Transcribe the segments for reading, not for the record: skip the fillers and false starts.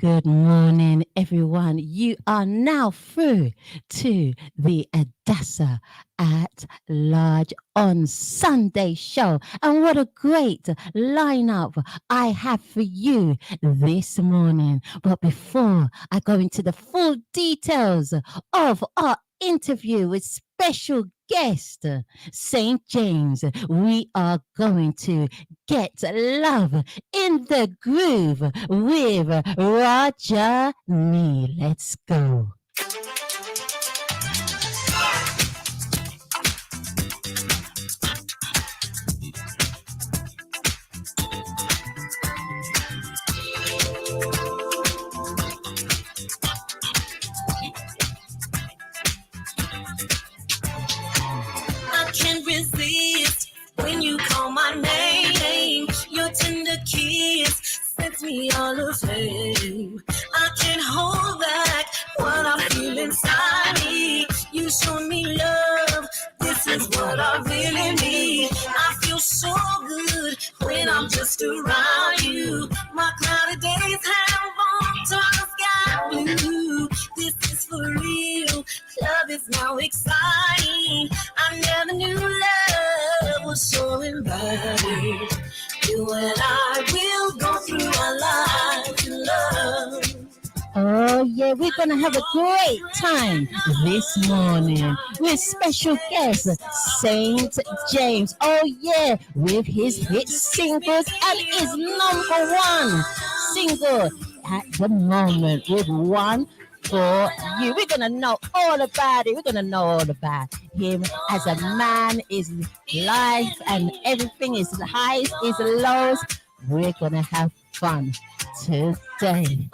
Good morning, everyone. You are now through to the Adassah at Large on Sunday show. And what a great lineup I have for you this morning. But before I go into the full details of our interview with special guest St. James, we are going to get love in the groove with Roger Me. Let's go. I can't resist when you call my name. Your tender kiss sets me all aflame. I can't hold back what I feel inside me. You show me love. This is what I really need. I feel so good when I'm just around you. My cloudy days have all turned sky blue. This is for real. Love is now exciting. I never knew love was so inviting. You and I will go through our lives in love. Oh, yeah, we're going to have a great time this morning with special guest St. James. Oh, yeah, with his hit singles and his number one single at the moment with One For You. We're going to know all about it. We're going to know all about him as a man, his life, and everything, his highs, his lows. We're going to have fun today.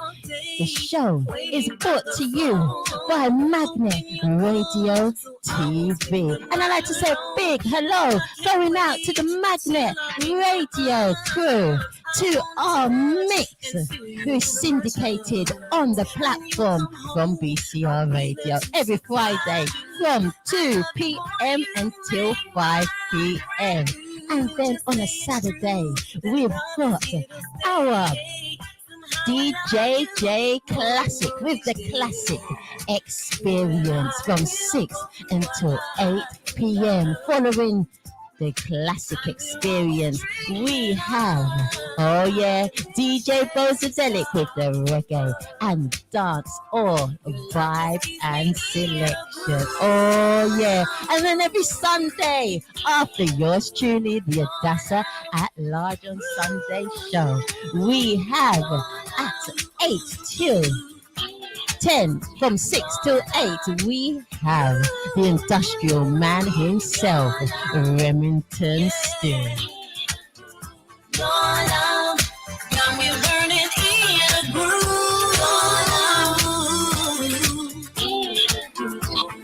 The show is brought to you by Magnet Radio TV. And I'd like to say a big hello going out to the Magnet Radio crew, to our mix, who's syndicated on the platform from BCR Radio every Friday from 2 p.m. until 5 p.m. And then on a Saturday, we've got our DJ J Classic with the Classic Experience from 6 until 8 p.m. Following the Classic Experience, we have, oh yeah, DJ Bozadelic with the reggae and dance all vibe and selection. Oh yeah, and then every Sunday after yours truly, the Adassah at Large on Sunday show, we have at 8 till 10, from 6 till 8, we have the industrial man himself, Remington Steele. Your love got me burning in a groove.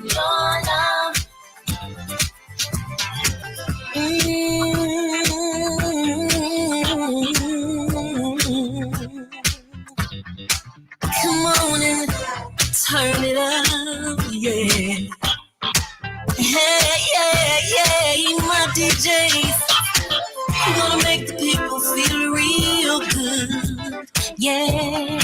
Your love. Come on and turn it up, yeah. Hey, yeah, you my DJs. You're gonna make the people feel real good, yeah.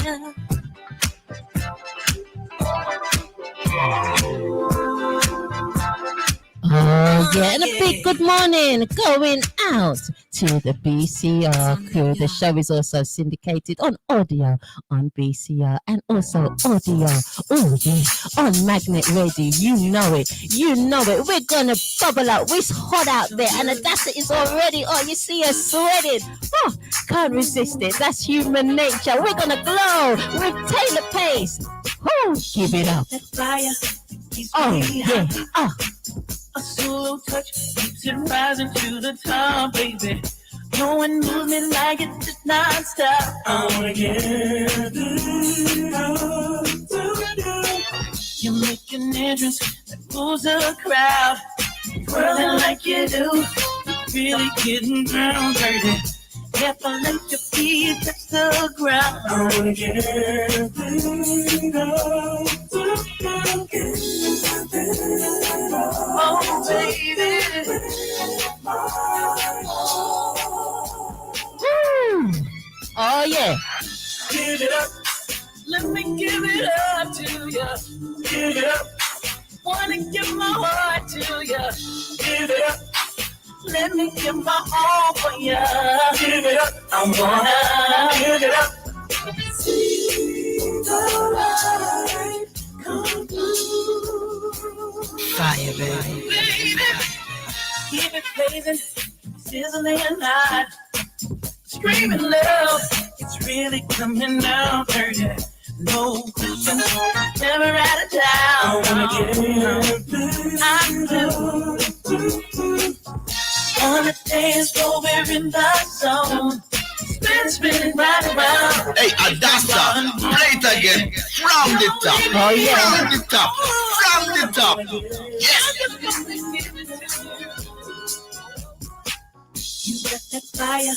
Oh yeah, and a big good morning going out to the BCR crew. The show is also syndicated on audio on BCR and also audio, oh yeah, on Magnet Radio. You know it. We're gonna bubble up. It's hot out there, and Adassah is already. Oh, you see us sweating. Oh, can't resist it. That's human nature. We're gonna glow with Taylor Pace. Oh, give it up. Oh yeah. Oh. A slow touch keeps it rising to the top, baby. Go and move me like it's just non-stop. I wanna get you make an entrance that pulls the crowd. Whirling like you do, really getting down, baby. If I let your feet touch the ground, I wanna get oh, baby. Oh, yeah. Give it up. Let me give it up to you. Give it up. Wanna give my heart to you. Give it up. Let me give my all for you. Give it up. I wanna give it up. See the light come through. Fire, baby. Baby, keep it blazing, sizzling hot, screaming love. It's really coming out, dirty. No question, never out of town. I wanna get it. I do. On the dance floor, we're in the zone. Spinning right around. Hey, Adassah, play it again. From the top. Oh, yeah. From the top. From the top. Yes. You got that fire,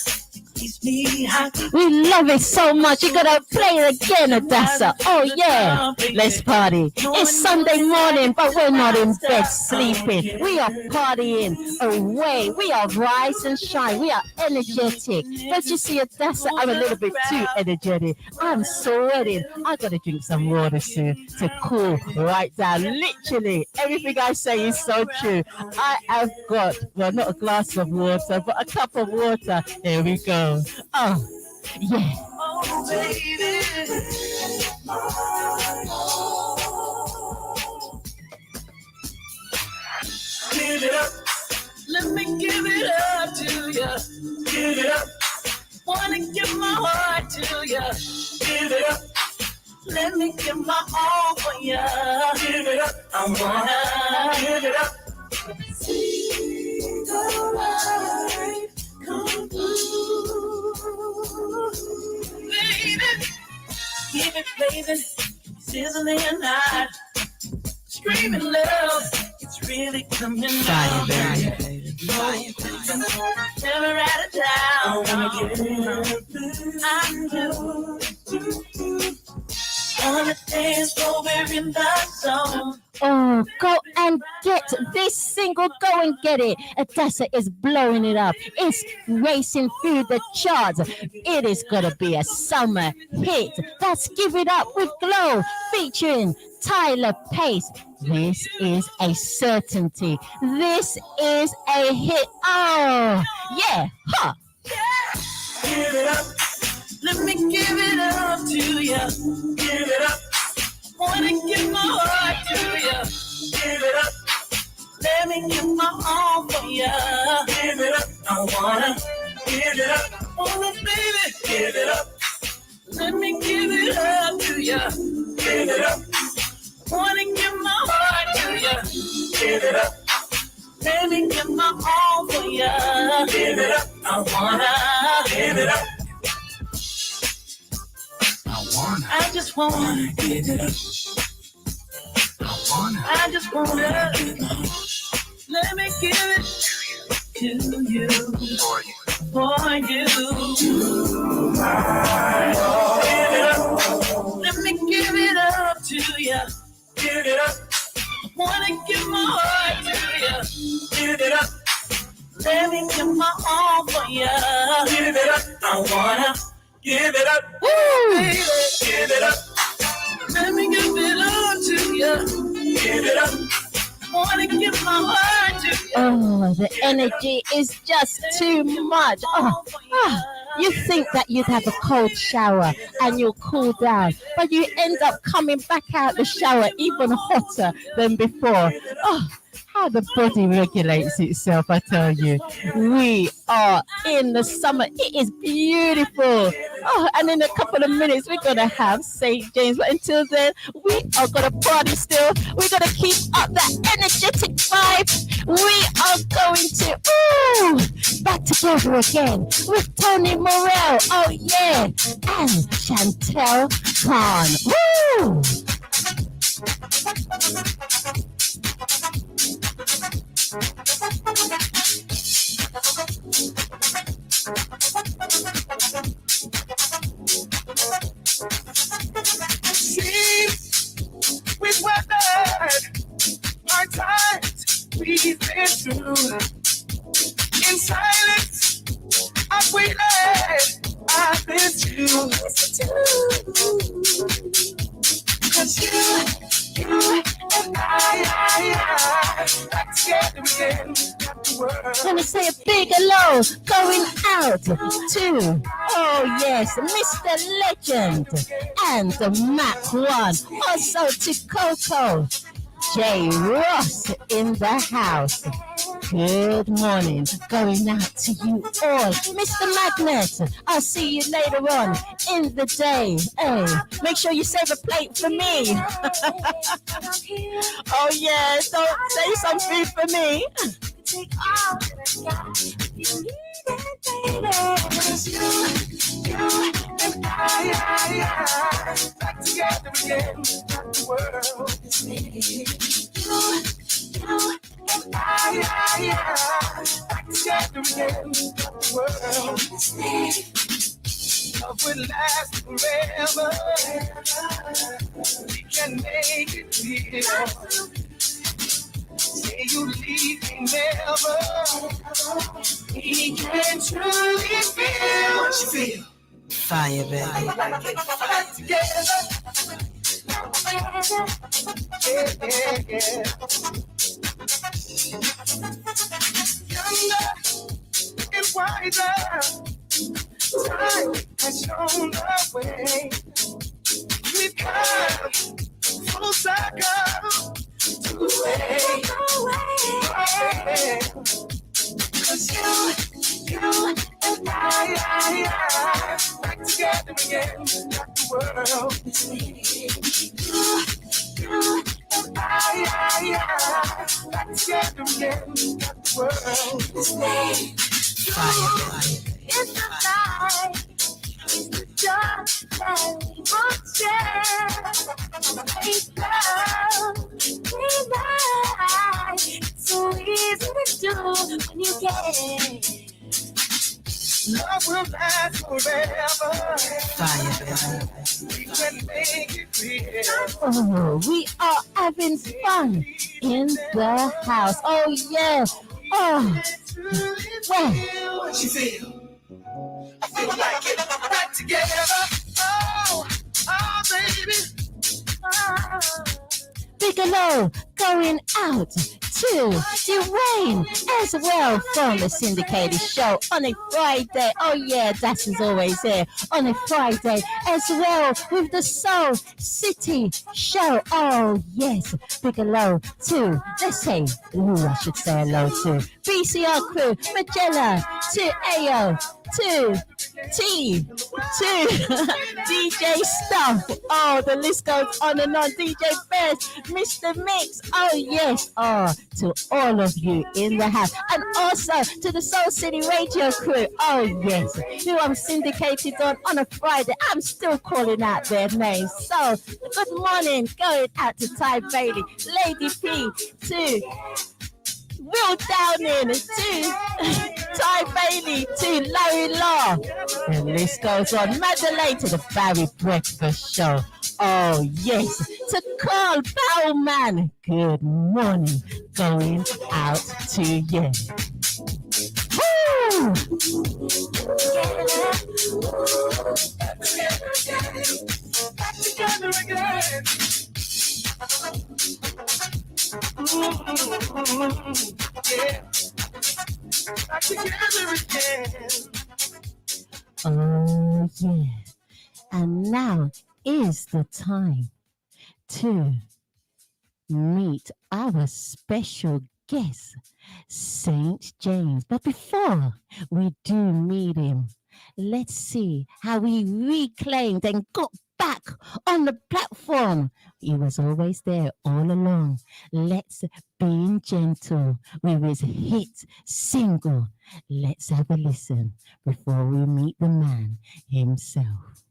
keeps me hot. We love it so much. You gotta play it again, Adassah. Oh yeah, let's party. It's Sunday morning, but we're not in bed sleeping. We are partying away. We are rise and shine. We are energetic. Don't you see, Adassah? I'm a little bit too energetic. I'm sweating. I gotta drink some water soon to cool right down. Literally, everything I say is so true. I have got, well, not a glass of water, but a cup of water. Here we go. Oh, yeah. Oh, baby. Give it up. Let me give it up to you. Give it up. Wanna give my heart to you. Give it up. Let me give my all for you. Give it up. I wanna give it up. See the light come through. Baby, keep it blazing, sizzling hot, screaming love. It's really coming Fire, out. baby. Fire, never out of town. I wanna get it. I do. On the dance floor, we're in the zone. Oh, go and get this single. Go and get it. Adassah is blowing it up. It's racing through the charts. It is gonna be a summer hit. That's Give It Up with Glow featuring Tyler Pace. This is a certainty. This is a hit. Oh, yeah. Huh. Give it up. Let me give it up to you. Give it up. Wanna give my heart to you. Give it up. Let me give my all for you. Give it up. I wanna give it up. Oh, baby, give it up. Let me give it up to you. Give it up. Wanna give my heart to you. Give it up. Let me give my all for you. Give it up. I wanna give it up. I just wanna give it up. I just wanna let me give it to you. For you. Give it up. Let me give it up to you. Give it up. Wanna give my heart to you. Give it up. Let me give my all for you. Give it up. I wanna give it up. Woo! Baby, give it up. Let me give it up to you. Give it up. Wanna give my heart to you. Oh, the energy is just too much. You think that you'd have a cold shower and you'll cool down, but you end up coming back out the shower even hotter than before. Oh, how the body regulates itself, I tell you. We are in the summer. It is beautiful. Oh, and in a couple of minutes, we're going to have St. Jaimz. But until then, we are going to party still. We're going to keep up that energetic vibe. We are going to, back together again with Tony Morell. Oh, yeah. And Chantel Khan. Woo! See, we've weathered our times we've been through. In silence, I've waited, I've been too. Bigelow going out to, oh yes, Mr. Legend and Mac One. Also to Coco. J. Ross in the house. Good morning. Going out to you all. Mr. Magnet, I'll see you later on in the day. Hey, make sure you save a plate for me. Oh yeah, so save some food for me. Back together again, got the world is me. Back together again, got the world is me. Love will last forever. We can make it real. Say you leave me never. We can truly feel what you feel. Fire, baby. Back together. Yeah. Younger and wiser. Time has shown the way. We've come full circle to the way. 'Cause you and I back together again. Got the world is me. You and I back together again. Got the world is me. Fire. It's the light, it's the dark that we both share. Make love, we lie. It's so easy to do when you care. Love will last forever. Fire. We can make it real. Oh, we are having fun in the house. Oh yeah. Oh, well. What you feel? I feel like it. Back together. Oh, baby. Bigelow going out to Dwayne as well from the syndicated show on a Friday. Oh yeah, that is always here on a Friday as well with the Soul City show. Oh yes, Bigelow to, let's say, I should say hello to BCR crew, Magella, to AO, to T, to DJ Stuff. Oh, the list goes on and on. DJ Bears, Mr. Mix. Oh yes. Oh, to all of you in the house, and also to the Soul City Radio crew. Oh yes, who I'm syndicated on a Friday. I'm still calling out their names. So good morning, going out to Ty Bailey, Lady P, to Will Downing, to Ty Bailey, to Larry Law. The list goes on. Madeleine to the Barry Breakfast Show. Oh yes, to Carl Bowman. Good morning, going out to you. Woo! Back together again. Yeah. Back together again. Oh yeah. And now is the time to meet our special guest, St. Jaimz. But before we do meet him, let's see how he reclaimed and got back on the platform. He was always there all along. Let's Being Gentle with his hit single. Let's have a listen before we meet the man himself.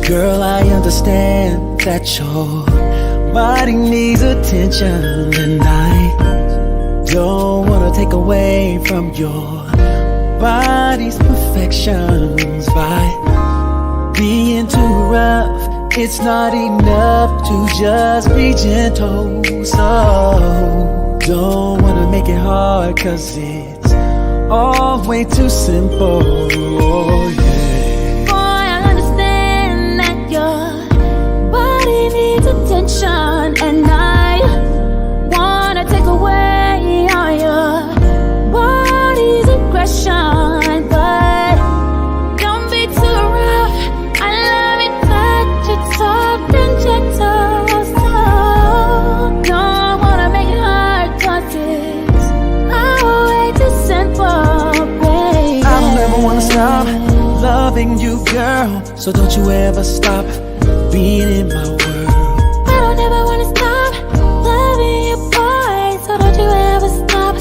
Girl, I understand that your body needs attention, and I don't want to take away from your body's perfections by being too rough It's not enough to just be gentle, so don't wanna make it hard, cause it's all way too simple. Oh, yeah. Boy, I understand that your body needs attention, and I wanna take away all your body's aggression, but don't be too rough. I love it that you're soft and gentle, so don't wanna make it hard, cause it's all way too simple, baby. I'll never wanna stop loving you, girl, so don't you ever stop being in my world. I don't ever wanna stop loving you, boy, so don't you ever stop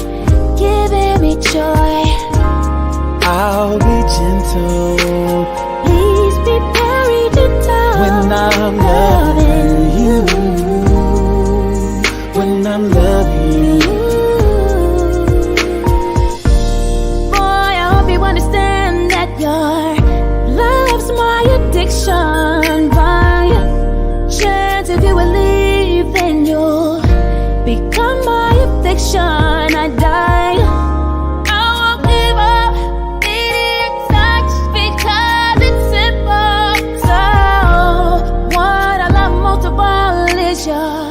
giving me joy. I'll be gentle Please be very gentle when I'm loving you. When I'm loving you. Boy, I hope you understand that your love's my addiction. By chance, if you will leave, then you'll become my addiction. I die. I won't give up needing touch because it's simple. So what I love most of all is your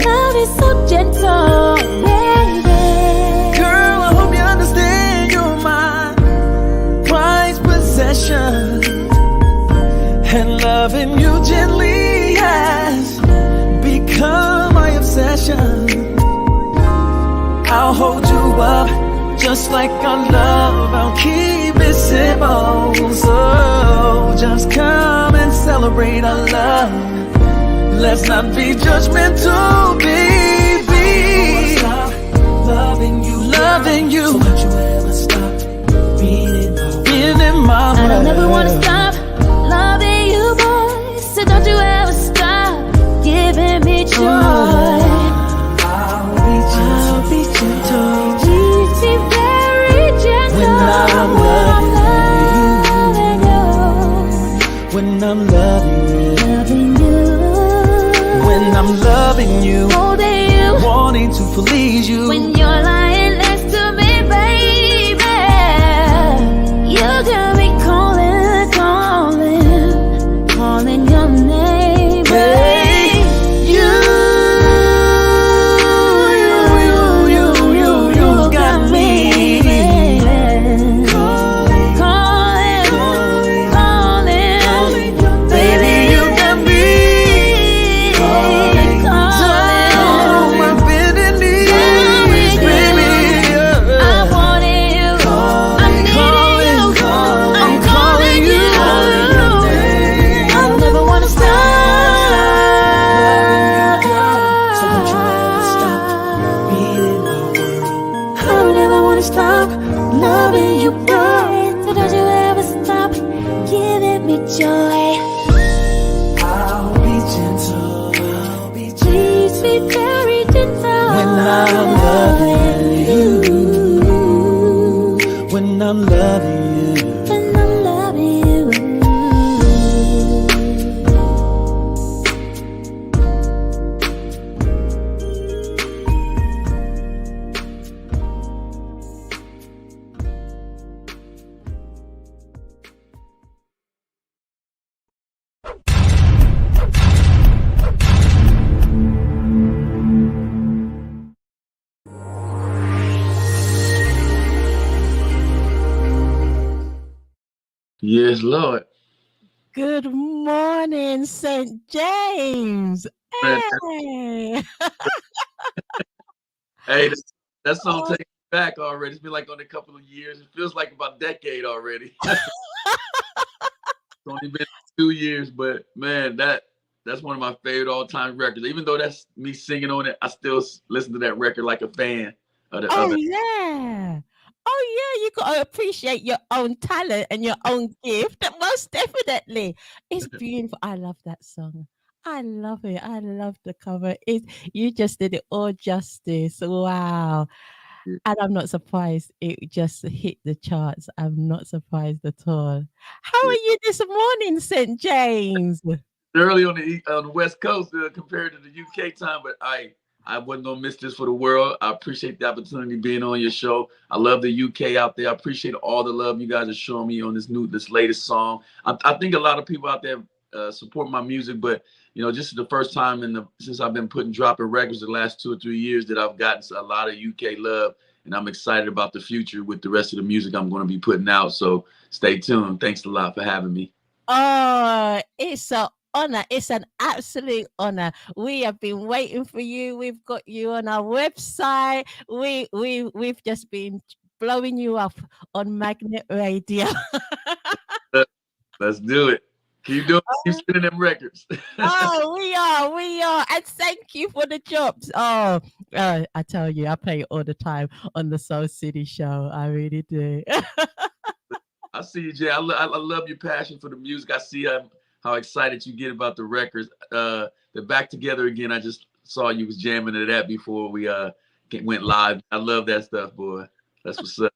love is so gentle, baby. Girl, I hope you understand you're my prized possession, and loving you gently has become my obsession. I'll hold you up just like our love. I'll keep it simple, so just come and celebrate our love. Let's not be judgmental, baby. Stop loving you, loving you. So don't you ever stop being in my I don't world. ever wanna stop loving you, boy, so don't you ever stop giving me joy. I'll be gentle. Please be very gentle When I'm loving you. When I'm loving you. Loving you. When I'm loving you. Holding you. Wanting to please you. When you're lying next to me, baby, you got me calling, calling your name, Hey, you got me. calling, baby, you got me calling. Oh, my bending knees, baby. I wanted you, I'm needing you, I'm calling you. I don't ever wanna stop. So don't you ever stop being in my world. I don't ever wanna stop loving you, boy, so don't you ever stop giving me joy. I'll be gentle. I'll be gentle. Please be very gentle When I'm loving you. When I'm loving you. When I'm loving you. Yes, Lord. Good morning, St. James. Hey. Hey, that song takes me back already. It's been like on a couple of years. It feels like about a decade already. It's only been 2 years, but man, that's one of my favorite all-time records. Even though that's me singing on it, I still listen to that record like a fan of the Oh, other. yeah. Oh, yeah. You got to appreciate your own talent and your own gift. Most definitely. It's beautiful. I love that song. I love it. I love the cover. You just did it all justice. Wow. Yeah. And I'm not surprised it just hit the charts. I'm not surprised at all. How are you this morning, St. James? early on the West Coast compared to the UK time, but I wasn't gonna miss this for the world. I appreciate the opportunity being on your show. I love the UK out there. I appreciate all the love you guys are showing me on this latest song. I think a lot of people out there support my music, but just the first time since I've been dropping records the last 2 or 3 years that I've gotten a lot of UK love, and I'm excited about the future with the rest of the music I'm going to be putting out. So stay tuned. Thanks a lot for having me. Oh, it's an honor. It's an absolute honor. We have been waiting for you. We've got you on our website. We've just been blowing you up on Magnet Radio. Let's do it. Keep spinning them records. Oh, we are. And thank you for the drops. I tell you, I play it all the time on the Soul City show. I really do. I see you, Jay. I love your passion for the music. I see how excited you get about the records. The Back Together Again, I just saw you was jamming to that before we went live. I love that stuff, boy. That's what's up.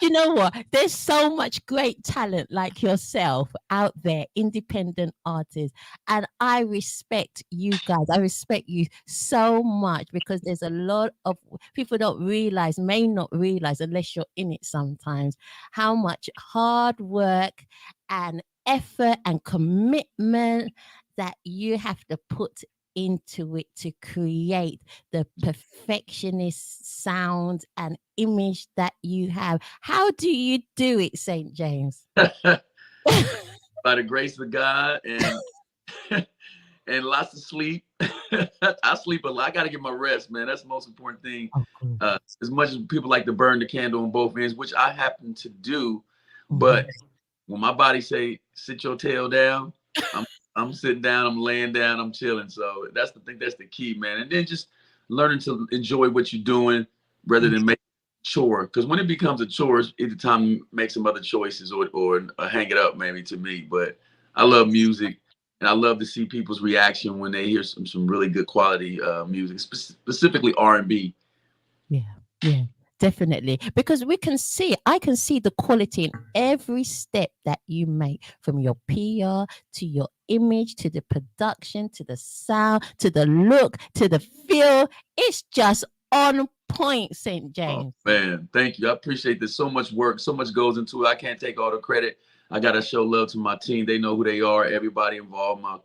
You know what? There's so much great talent like yourself out there, independent artists. And I respect you guys. I respect you so much because there's a lot of people may not realize unless you're in it sometimes, how much hard work and effort and commitment that you have to put into it to create the perfectionist sound and image that you have. How do you do it, St. James? By the grace of God and and lots of sleep. I sleep a lot. I got to get my rest, man. That's the most important thing. As much as people like to burn the candle on both ends, which I happen to do, but when my body say sit your tail down, I'm sitting down, I'm laying down, I'm chilling. So that's the key, man. And then just learning to enjoy what you're doing rather than make it a chore. Because when it becomes a chore, it's either time to make some other choices or hang it up, maybe, to me. But I love music, and I love to see people's reaction when they hear some really good quality music, specifically RnB. Yeah. Definitely, because I can see the quality in every step that you make, from your PR to your image, to the production, to the sound, to the look, to the feel. It's just on point, St. James. Oh, man, thank you. I appreciate this. So much work, so much goes into it. I can't take all the credit. I got to show love to my team. They know who they are. Everybody involved, my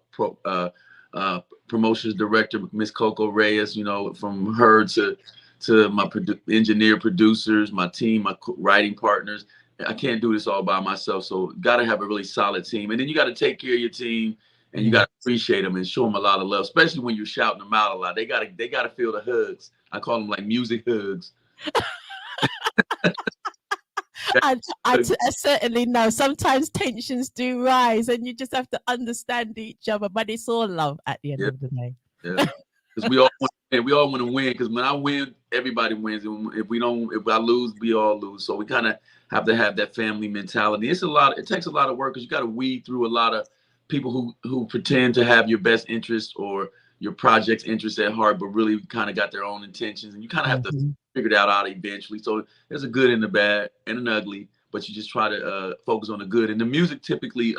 promotions director, Miss Coco Reyes, from her to my engineer producers, my team, my writing partners. I can't do this all by myself. So got to have a really solid team. And then you got to take care of your team, and you got to appreciate them and show them a lot of love, especially when you're shouting them out a lot. They got to feel the hugs. I call them like music hugs. I certainly know sometimes tensions do rise and you just have to understand each other, but it's all love at the end of the day. Yeah. Because we all want to win. Because when I win, everybody wins. And if I lose, we all lose. So we kind of have to have that family mentality. It takes a lot of work because you got to weed through a lot of people who pretend to have your best interest or your project's interest at heart, but really kind of got their own intentions. And you kind of have to figure that out eventually. So there's a good and a bad and an ugly, but you just try to focus on the good. And the music typically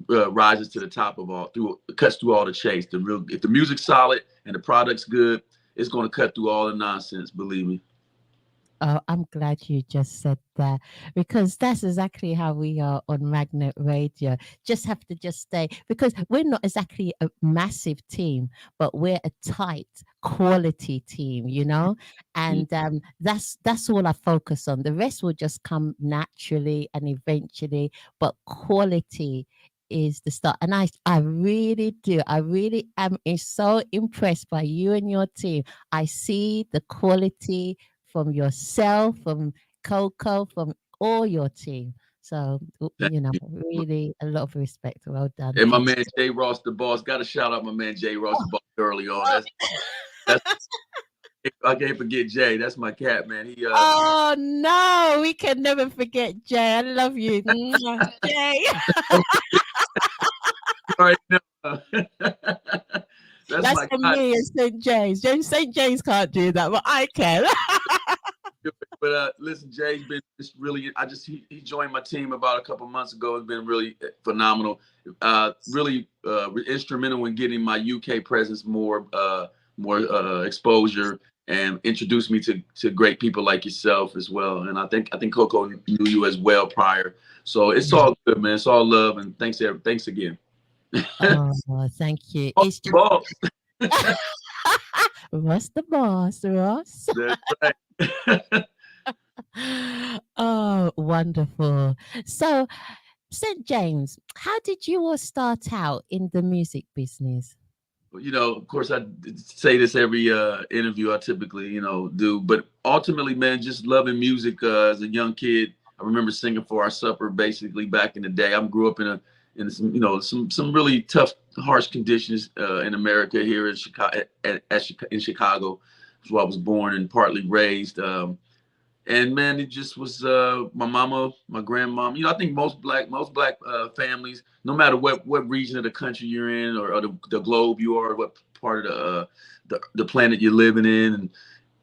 rises to the top of cuts through all the chase. If the music's solid and the product's good, it's going to cut through all the nonsense, believe me. Oh, I'm glad you just said that, because that's exactly how we are on Magnet Radio. Just have to stay, because we're not exactly a massive team, but we're a tight quality team, and that's all I focus on. The rest will just come naturally and eventually, but quality is the start. And I really do. I really am so impressed by you and your team. I see the quality from yourself, from Coco, from all your team. So, really a lot of respect. Well done. And my man, Jay Ross, the boss. Got to shout out my man, Jay Ross, the boss, early on. I can't forget Jay. That's my cat, man. Oh, no, we can never forget Jay. I love you. Jay. All right, no. That's for me and St. James. St. James can't do that, but I can. But listen, Jay's been just really. He joined my team about a couple months ago. It's been really phenomenal. Really instrumental in getting my UK presence more exposure, and introduced me to great people like yourself as well. And I think Coco knew you as well prior. So it's all good, man. It's all love, and thanks again. Oh, thank you. It's just Boss. Ross the boss, Ross. That's right. Oh, wonderful. So, St. James, how did you all start out in the music business? You know, of course, I say this every interview I typically, do. But ultimately, man, just loving music as a young kid. I remember singing for our supper basically back in the day. I grew up in some really tough, harsh conditions in America here in Chicago. In Chicago, that's where I was born and partly raised. And man, it just was my mama, my grandmom. I think most black families, no matter what region of the country you're in or the globe you are, what part of the planet you're living in. And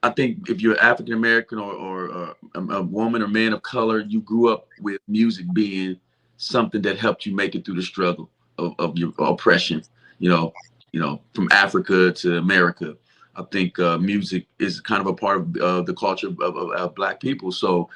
I think if you're African American or a woman or man of color, you grew up with music being something that helped you make it through the struggle of your oppression. From Africa to America. I think music is kind of a part of the culture of Black people. So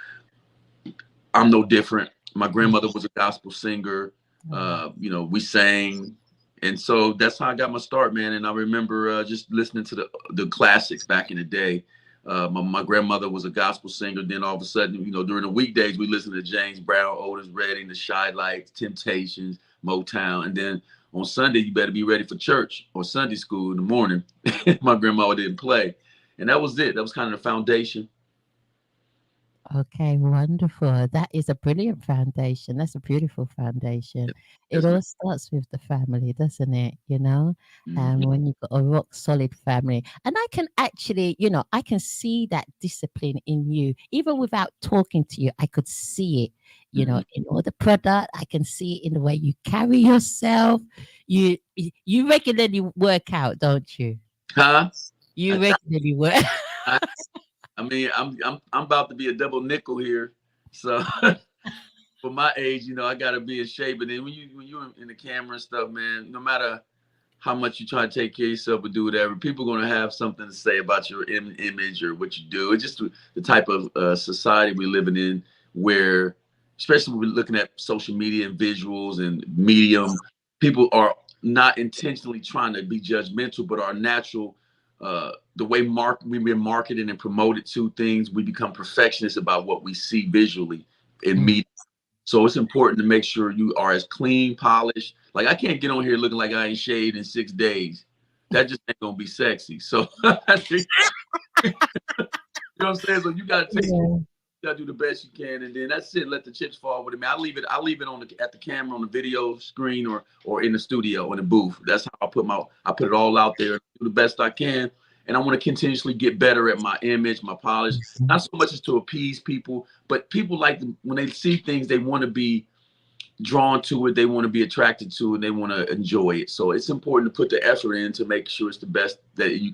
I'm no different. My grandmother was a gospel singer. We sang. And so that's how I got my start, man. And I remember just listening to the classics back in the day. My grandmother was a gospel singer. Then all of a sudden, during the weekdays, we listened to James Brown, Otis Redding, the Shy Lights, Temptations, Motown. And then on Sunday, you better be ready for church or Sunday school in the morning. My grandma didn't play. And that was it. That was kind of the foundation. Okay, wonderful. That is a brilliant foundation. That's a beautiful foundation. It all starts with the family, doesn't it? And when you've got a rock solid family. And I can actually, I can see that discipline in you. Even without talking to you, I could see it. In all the product, I can see it in the way you carry yourself. You regularly work out, don't you? Huh? You regularly work. I mean, I'm about to be a double nickel here, so for my age, I gotta be in shape. And then when you're in the camera and stuff, man, no matter how much you try to take care of yourself or do whatever, people are gonna have something to say about your image or what you do. It's just the type of society we're living in, where, especially when we're looking at social media and visuals and medium, people are not intentionally trying to be judgmental, but our natural. The way we've been marketed and promoted to things, we become perfectionists about what we see visually in media. So it's important to make sure you are as clean, polished. Like, I can't get on here looking like I ain't shaved in 6 days. That just ain't gonna be sexy. So I think, you know what I'm saying? So you gotta do the best you can, and then that's it. Let the chips fall with it. Man, I leave it at the camera, on the video screen, or in the studio, in the booth. That's how I put it all out there, do the best I can. And I want to continuously get better at my image, my polish. Not so much as to appease people, but people when they see things, they want to be drawn to it, they want to be attracted to it, they want to enjoy it. So it's important to put the effort in to make sure it's the best that you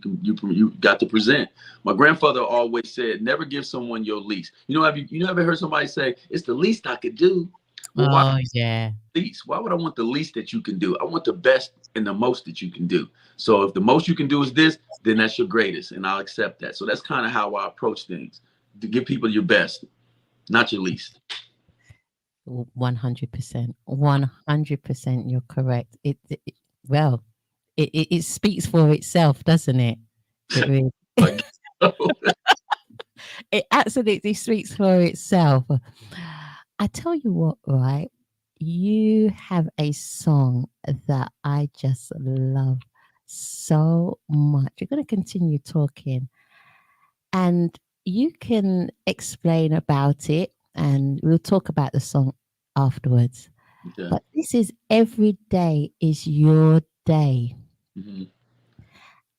got to present. My grandfather always said, never give someone your least. Have you ever heard somebody say, it's the least I could do? Well, least? Why would I want the least that you can do? I want the best and the most that you can do. So if the most you can do is this, then that's your greatest, and I'll accept that. So that's kind of how I approach things, to give people your best, not your least. 100%. 100%. You're correct. It speaks for itself, doesn't it? It really. It absolutely speaks for itself. I tell you what, right? You have a song that I just love so much. We're going to continue talking, and you can explain about it, and we'll talk about the song afterwards. Okay. But this is Every Day Is Your Day. Mm-hmm.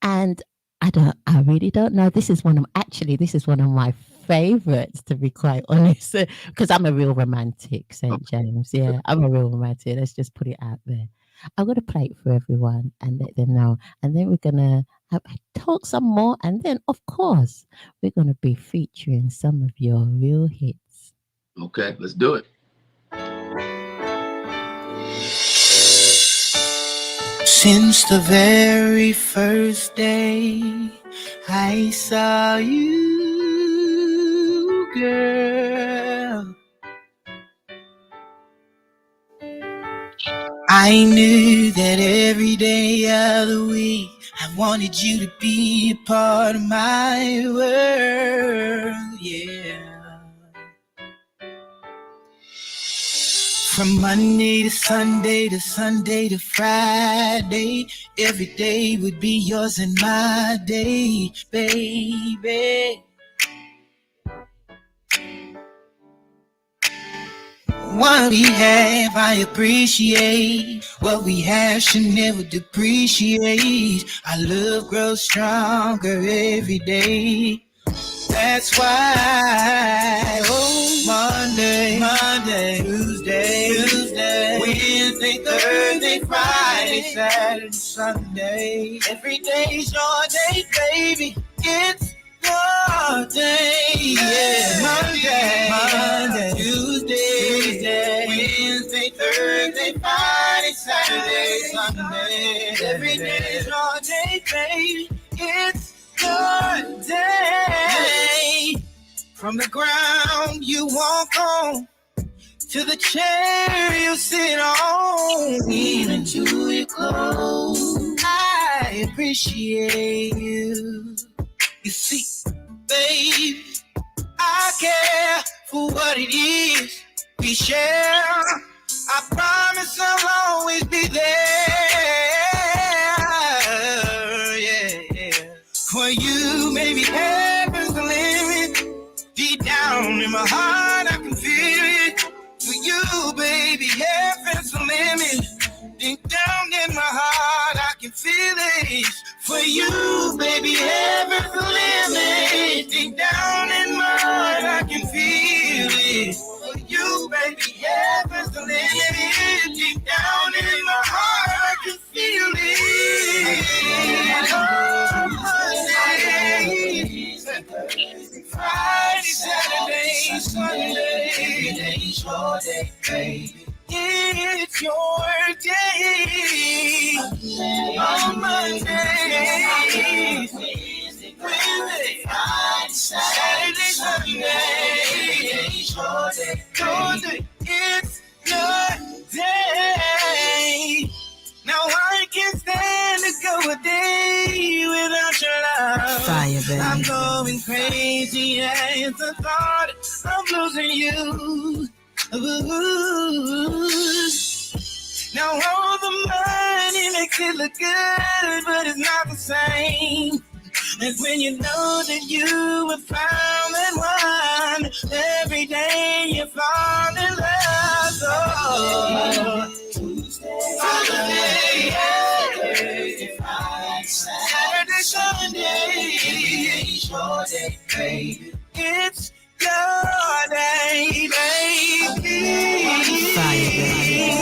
And I really don't know. This is one of my favorites, to be quite honest, because I'm a real romantic, St. James. Yeah, I'm a real romantic. Let's just put it out there. I'm going to play it for everyone and let them know. And then we're going to talk some more. And then, of course, we're going to be featuring some of your real hits. Okay, let's do it. Since the very first day I saw you, girl, I knew that every day of the week I wanted you to be a part of my world, yeah. From Monday to Sunday to Sunday to Friday, every day would be yours and my day, baby. What we have, I appreciate. What we have should never depreciate. Our love grows stronger every day. That's why, Monday, Tuesday, Wednesday, Thursday, Friday, Saturday, Sunday. Every day's your day, baby. It's your day, yeah. Monday, Tuesday, Wednesday, Thursday, Friday, Saturday, Sunday. Every day's your day, baby. It's your day. From the ground you walk on to the chair you sit on, even to your clothes, I appreciate you. You see, babe, I care for what it is we share. I promise I'll always be there, yeah. For you, maybe heaven's the limit. Deep down in my heart, I can feel it. For you, baby, heaven's the limit. Deep down in my heart, I can feel it. For you, baby, heaven's the limit. Deep down in my heart, I can feel it. For you, baby, heaven's the limit. Deep down in my heart, I can feel it. Friday, Saturday, Sunday, today's your day, baby. It's your day. On Monday, Wednesday, Friday, Saturday, Sunday, today's your day, baby. It's your day. Now I can't stand to go a day without your love. Fire, baby. I'm going crazy at the thought of losing you. Ooh. Now all the money makes it look good, but it's not the same as when you know that you have found that one. Every day you fall in love. Sunday, Saturday, Sunday, it's your day, baby. It's your day, baby. Fire, baby.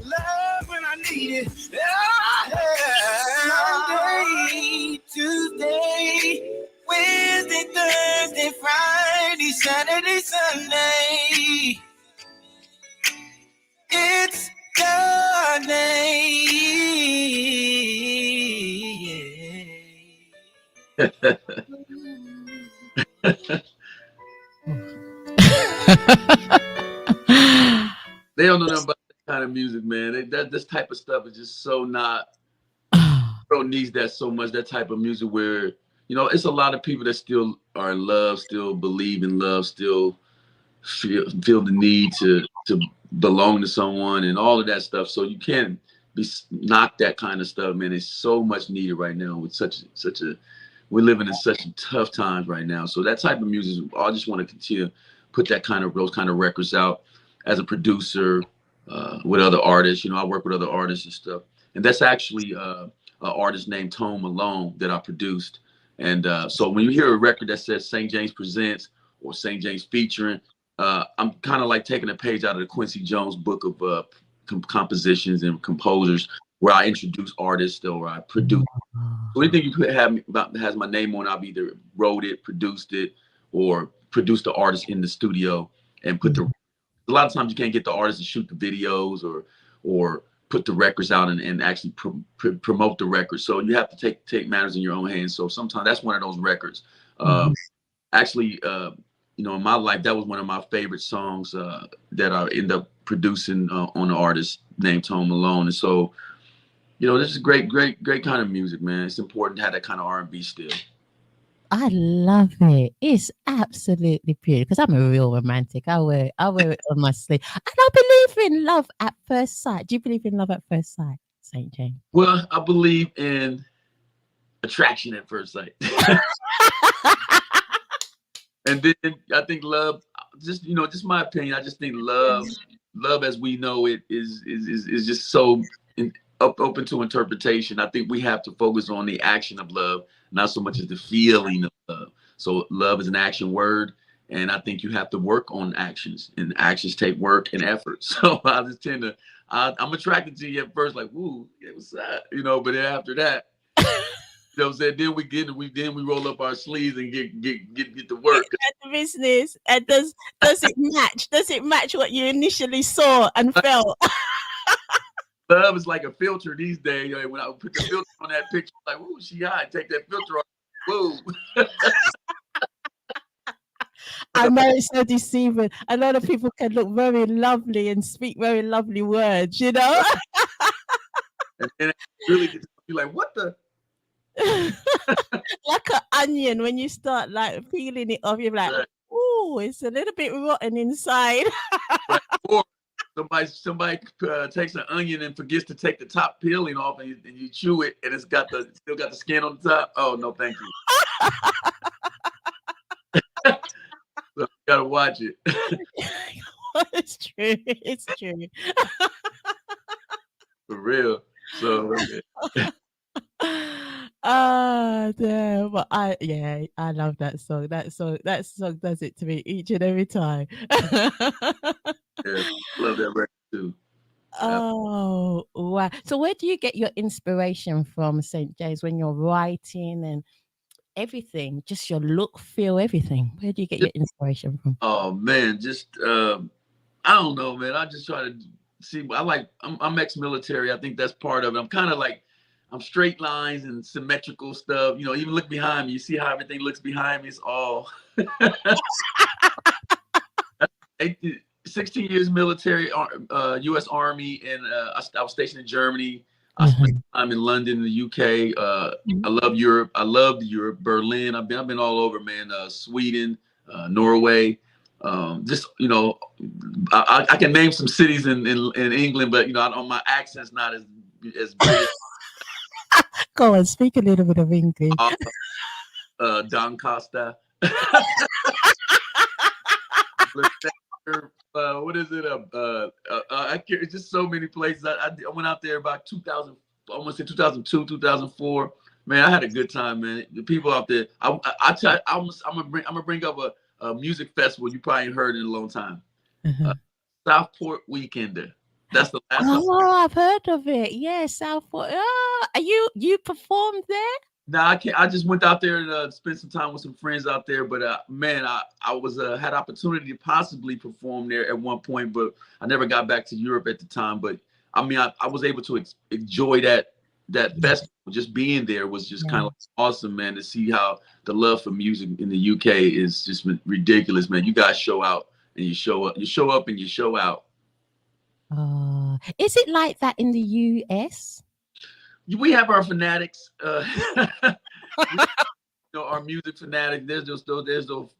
Love when I need it. Monday, Tuesday, Wednesday, Thursday, Friday, Saturday, Sunday. It's your day. They don't know nothing about that kind of music, man. This type of stuff is just so not. Bro needs that so much. That type of music where, you know, it's a lot of people that still are in love, still believe in love, still feel the need to belong to someone and all of that stuff. So you can't knock that kind of stuff, man. It's so much needed right now with such a we're living in such tough times right now. So that type of music, I just want to continue to put those kind of records out as a producer with other artists. You know, I work with other artists and stuff. And that's actually an artist named Tone Malone that I produced. And so when you hear a record that says St. James Presents or St. James featuring. I'm kind of like taking a page out of the Quincy Jones book of compositions and composers, where I introduce artists or I produce. So anything you could have that has my name on, I've either wrote it, produced it, or produced the artist in the studio and put the. A lot of times you can't get the artist to shoot the videos or put the records out and actually promote the record. So you have to take matters in your own hands. So sometimes that's one of those records. Actually, you know, in my life, that was one of my favorite songs that I end up producing on an artist named Tone Malone. And so, you know, this is great kind of music, man. It's important to have that kind of R&B still. I love it. It's absolutely beautiful because I'm a real romantic. I wear it on my sleeve. And I believe in love at first sight. Do you believe in love at first sight, St. James? Well, I believe in attraction at first sight. And then I think love, just, you know, just my opinion, I just think love as we know it is just so open to interpretation. I think we have to focus on the action of love, not so much as the feeling of love. So love is an action word, and I think you have to work on actions, and actions take work and effort. So I just tend to, I'm attracted to you at first, like, woo, it was that, you know, but then after that, you know what I'm saying? Then we roll up our sleeves and get to work. At the business. And does it match? Does it match what you initially saw and felt? Love is like a filter these days. You know, when I put the filter on that picture, like, ooh, she hot. Take that filter off. Woo. I know it's so deceiving. A lot of people can look very lovely and speak very lovely words, you know? And then it really gets to be like, what the? Like an onion, when you start like peeling it off, you're like, right. Ooh, it's a little bit rotten inside. Right. Or somebody takes an onion and forgets to take the top peeling off, and you chew it, and it's still got the skin on the top. Oh no, thank you. So you gotta watch it. It's true. It's true. For real. So. Damn. But I love that song. That song does it to me each and every time. Yeah, love that record too. Oh wow. So where do you get your inspiration from, St. James, when you're writing and everything? Just your look, feel, everything. Where do you get your inspiration from? Oh man, just I don't know, man. I just try to see. I'm ex-military. I think that's part of it. I'm kind of like, I'm straight lines and symmetrical stuff. You know, even look behind me. You see how everything looks behind me? It's all 16 years military, U.S. Army, and I was stationed in Germany. I spent time in London, the UK. I love Europe. I loved Europe, Berlin. I've been all over, man. Sweden, Norway. Just, you know, I can name some cities in England, but you know, my accent's not as big. Go on, speak a little bit of English. Doncaster. What is it? It's just so many places. I went out there about 2000. I want to say 2002, 2004. Man, I had a good time, man. The people out there. I'm gonna bring up a music festival you probably ain't heard in a long time. Southport Weekender. That's the last one. Oh, I've heard of it. Yeah, Southport. Oh, you performed there? No, I can't. I just went out there and spent some time with some friends out there. But man, I was had opportunity to possibly perform there at one point, but I never got back to Europe at the time. But I mean, I was able to enjoy that festival. Just being there was just kind of awesome, man. To see how the love for music in the UK is just ridiculous, man. You guys show out and you show up. You show up and you show out. Is it like that in the US? We have our fanatics, you know, our music fanatics. There's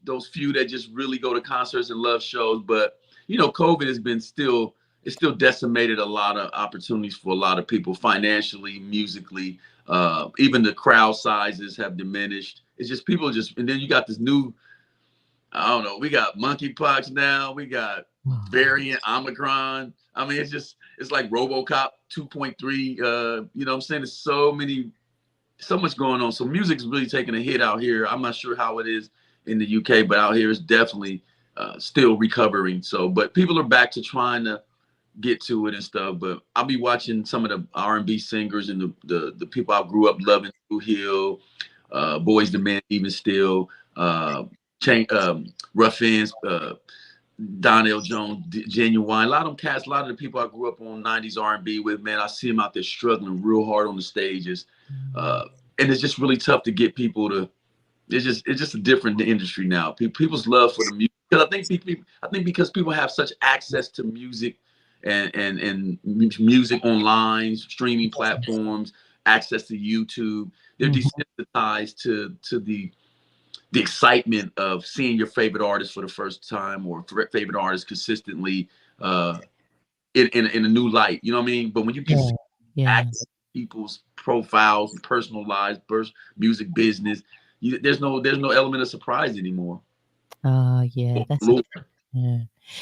those few that just really go to concerts and love shows. But you know, COVID has been still decimated a lot of opportunities for a lot of people financially, musically. Even the crowd sizes have diminished. It's just people and then you got this new, I don't know, we got monkeypox now. We got variant Omicron. I mean, it's like RoboCop 2.3. You know what I'm saying? There's so much going on. So music's really taking a hit out here. I'm not sure how it is in the UK, but out here it's definitely still recovering. So, but people are back to trying to get to it and stuff. But I'll be watching some of the R&B singers and the people I grew up loving, Blue Hill, Boys II Men, even still, Ruffins, Donnell Jones, Genuine. A lot of them cats, a lot of the people I grew up on 90s R&B with, man, I see them out there struggling real hard on the stages. And it's just really tough to get people to, it's just a different industry now. People's love for the music. Because I think because people have such access to music and music online, streaming platforms, access to YouTube, they're desensitized to the excitement of seeing your favorite artist for the first time or favorite artist consistently in a new light. You know what I mean? But when you can access people's profiles and personal lives, music business, there's no element of surprise anymore. Oh yeah, yeah.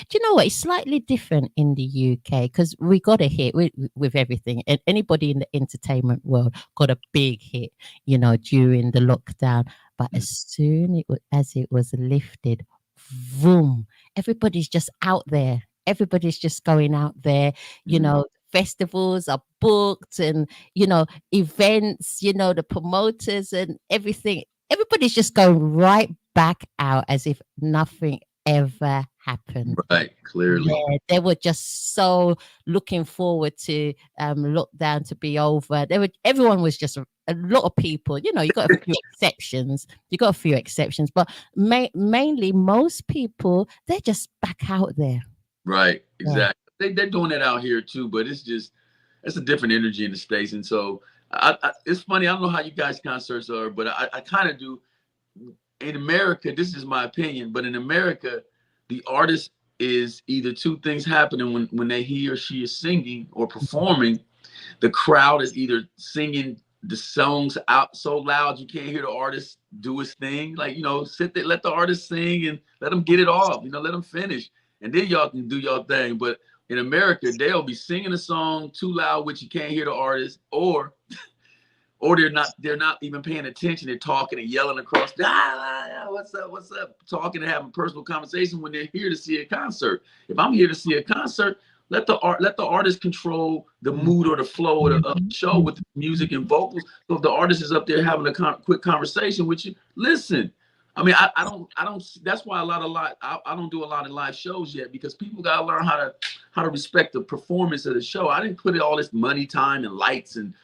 Do you know what? It's slightly different in the UK because we got a hit with everything, and anybody in the entertainment world got a big hit, during the lockdown. But as soon as it was lifted, boom, everybody's just out there. Everybody's just going out there. Festivals are booked, and events. The promoters and everything. Everybody's just going right back out as if nothing ever happened. Right, clearly. Yeah, they were just so looking forward to lockdown to be over. Everyone was just a lot of people. You got a few exceptions. But mainly most people, they're just back out there. Right, exactly. Yeah. They're doing it out here too, but it's a different energy in the States, and so it's funny. I don't know how you guys' concerts are, but I kind of do. In America, this is my opinion, but in America, the artist is either two things happening when he or she is singing or performing. The crowd is either singing the songs out so loud you can't hear the artist do his thing. Like, sit there, let the artist sing and let them get it off, let them finish. And then y'all can do y'all thing. But in America, they'll be singing a song too loud, which you can't hear the artist, or they're not even paying attention. They're talking and yelling across, what's up, talking and having personal conversation when they're here to see a concert. If I'm here to see a concert, let the artist control the mood or the flow of the show with the music and vocals. So if the artist is up there having a quick conversation with you, listen. I mean, I don't. That's why I don't do a lot of live shows yet, because people gotta learn how to respect the performance of the show. I didn't put all this money, time, and lights and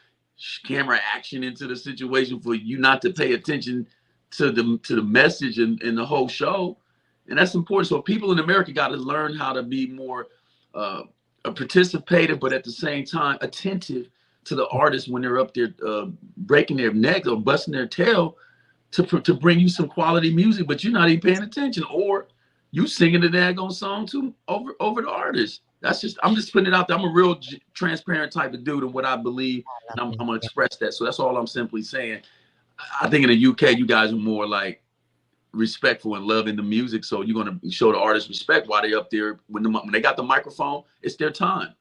camera action into the situation for you not to pay attention to the message and the whole show. And that's important. So people in America got to learn how to be more participative, but at the same time attentive to the artists when they're up there breaking their neck or busting their tail to bring you some quality music, but you're not even paying attention, or you singing the daggone song too over the artist. I'm just putting it out there. I'm a real transparent type of dude, and what I believe, and I'm gonna express that. So that's all I'm simply saying. I think in the UK, you guys are more like respectful and loving the music, so you're gonna show the artists respect while they're up there when they got the microphone. It's their time.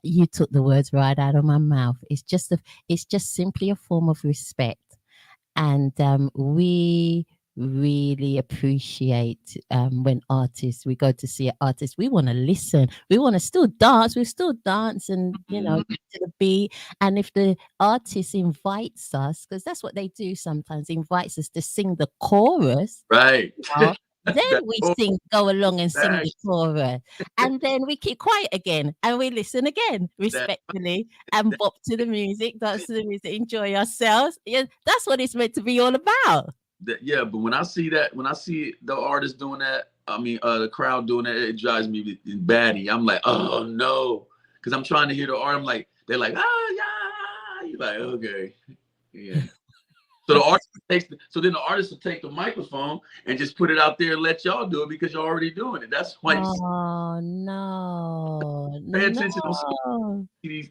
You took the words right out of my mouth. It's just simply a form of respect, and we really appreciate when we go to see an artist, we want to listen, we want to still dance, and to the beat. And if the artist invites us, because that's what they do sometimes, invites us to sing the chorus, right? Then we go along and sing the chorus, and then we keep quiet again and we listen again respectfully and bop to the music, dance to the music, enjoy ourselves. Yeah, that's what it's meant to be all about. But when I see the artist doing that, I mean, the crowd doing that, it drives me batty. I'm like, oh no, because I'm trying to hear the art. I'm like, they're like, yeah. You're like, okay, yeah. So then the artist will take the microphone and just put it out there and let y'all do it because you're already doing it. That's why. Oh no! Pay attention to these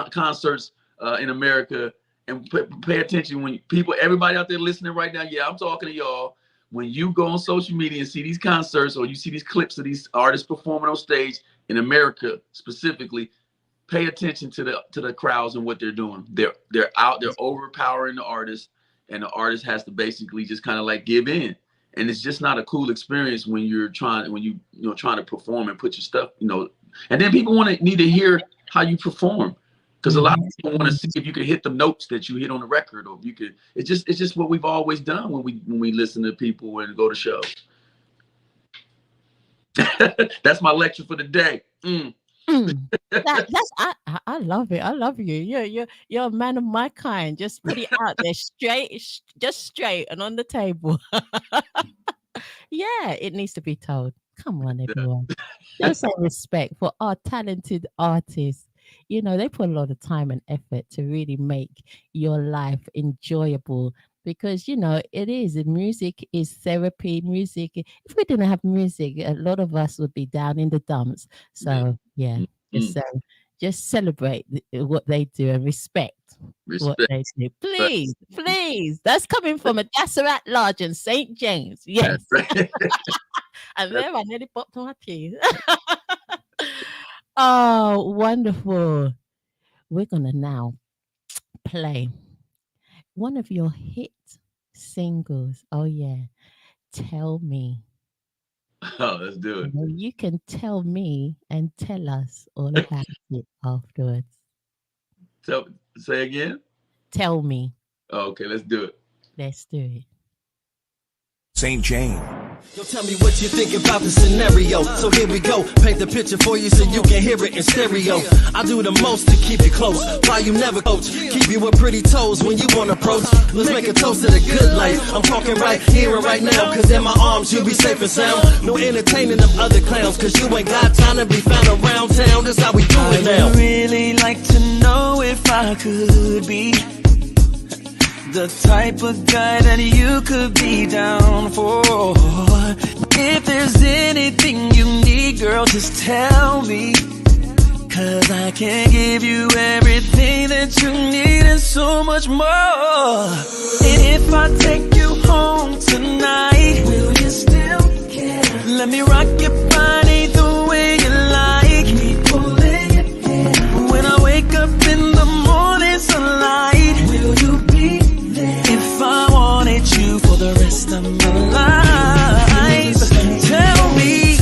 concerts in America. And pay attention when everybody out there listening right now. Yeah, I'm talking to y'all. When you go on social media and see these concerts, or you see these clips of these artists performing on stage in America specifically, pay attention to the crowds and what they're doing. They're overpowering the artist, and the artist has to basically just kind of like give in. And it's just not a cool experience when you're trying to perform and put your stuff, and then people need to hear how you perform. Because a lot of people want to see if you can hit the notes that you hit on the record, or if you could. It's just what we've always done when we listen to people and go to shows. That's my lecture for the day. I love it. I love you. You're a man of my kind. Just put it out there straight and on the table. Yeah, it needs to be told. Come on, everyone. Show some respect for our talented artists. They put a lot of time and effort to really make your life enjoyable, because it is. Music is therapy. Music, if we didn't have music, a lot of us would be down in the dumps. So just celebrate what they do and respect what they do. Please. That's coming from Adassah at Large and St. James. Yes. And there I nearly popped on my teeth. Oh, wonderful. We're going to now play one of your hit singles. Oh, yeah. Tell Me. Oh, let's do it. You can tell me and tell us all about it afterwards. Say again? Tell me. Oh, okay, let's do it. Let's do it. St. James. Yo, tell me what you think about the scenario. So here we go, paint the picture for you so you can hear it in stereo. I do the most to keep you close, volume never coach. Keep you with pretty toes when you want to approach. Let's make a toast to the good life. I'm talking right here and right now, cause in my arms you'll be safe and sound. No entertaining them other clowns, cause you ain't got time to be found around town. That's how we do it now. I'd really like to know if I could be the type of guy that you could be down for. If there's anything you need, girl, just tell me, cause I can give you everything that you need and so much more. And if I take you home tonight, will you still care? Let me rock your body the way you like me, pulling your hair. When I wake up in the morning sunlight, will you be there? If I wanted you for the rest of my life, tell me,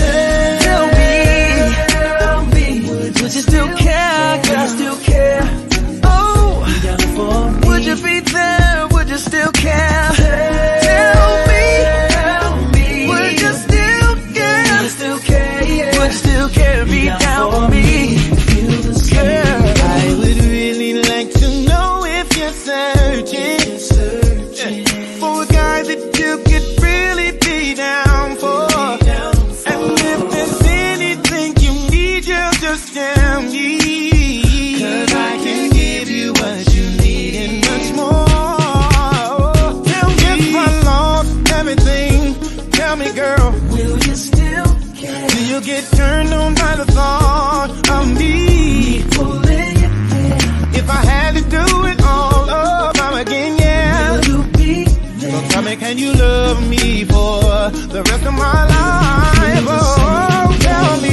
would you still care? Would you still care? Oh, would you be there? Would you still care? Tell me, would you still care? Would you still care? Be down for me, girl. I would really like to know if you're searching for a guy that you could really be down for. And if there's anything you need, you just tell me, cause I can give you what you need and much more. Tell me if I lost everything. Tell me, girl, Will you still care? do you get turned on by the thought of me? Pulling your hair. If I had to do it all over again, yeah. Will you be there? So tell me, can you love me for the rest of my life? Oh, tell me,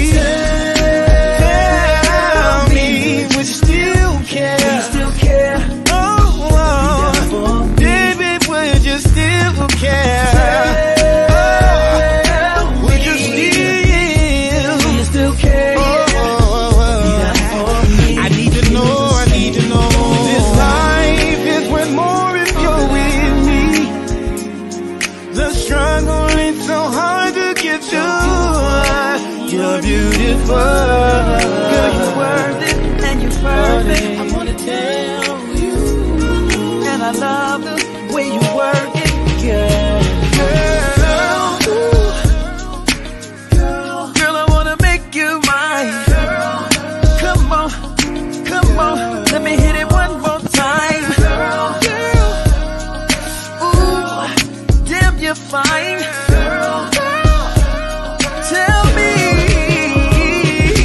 would you still care? Will you still care? Oh, baby, would you still care? Would you still? Will you still care? I need to know. This life is worth more if you're with me. The struggle is so hard to get through. You're beautiful. Girl, you're worth it and you're perfect. I wanna tell you, And I love the way you work it, girl. Girl, I wanna make you mine. Come on, let me hit it one more time. Ooh, damn, you're fine. Tell me.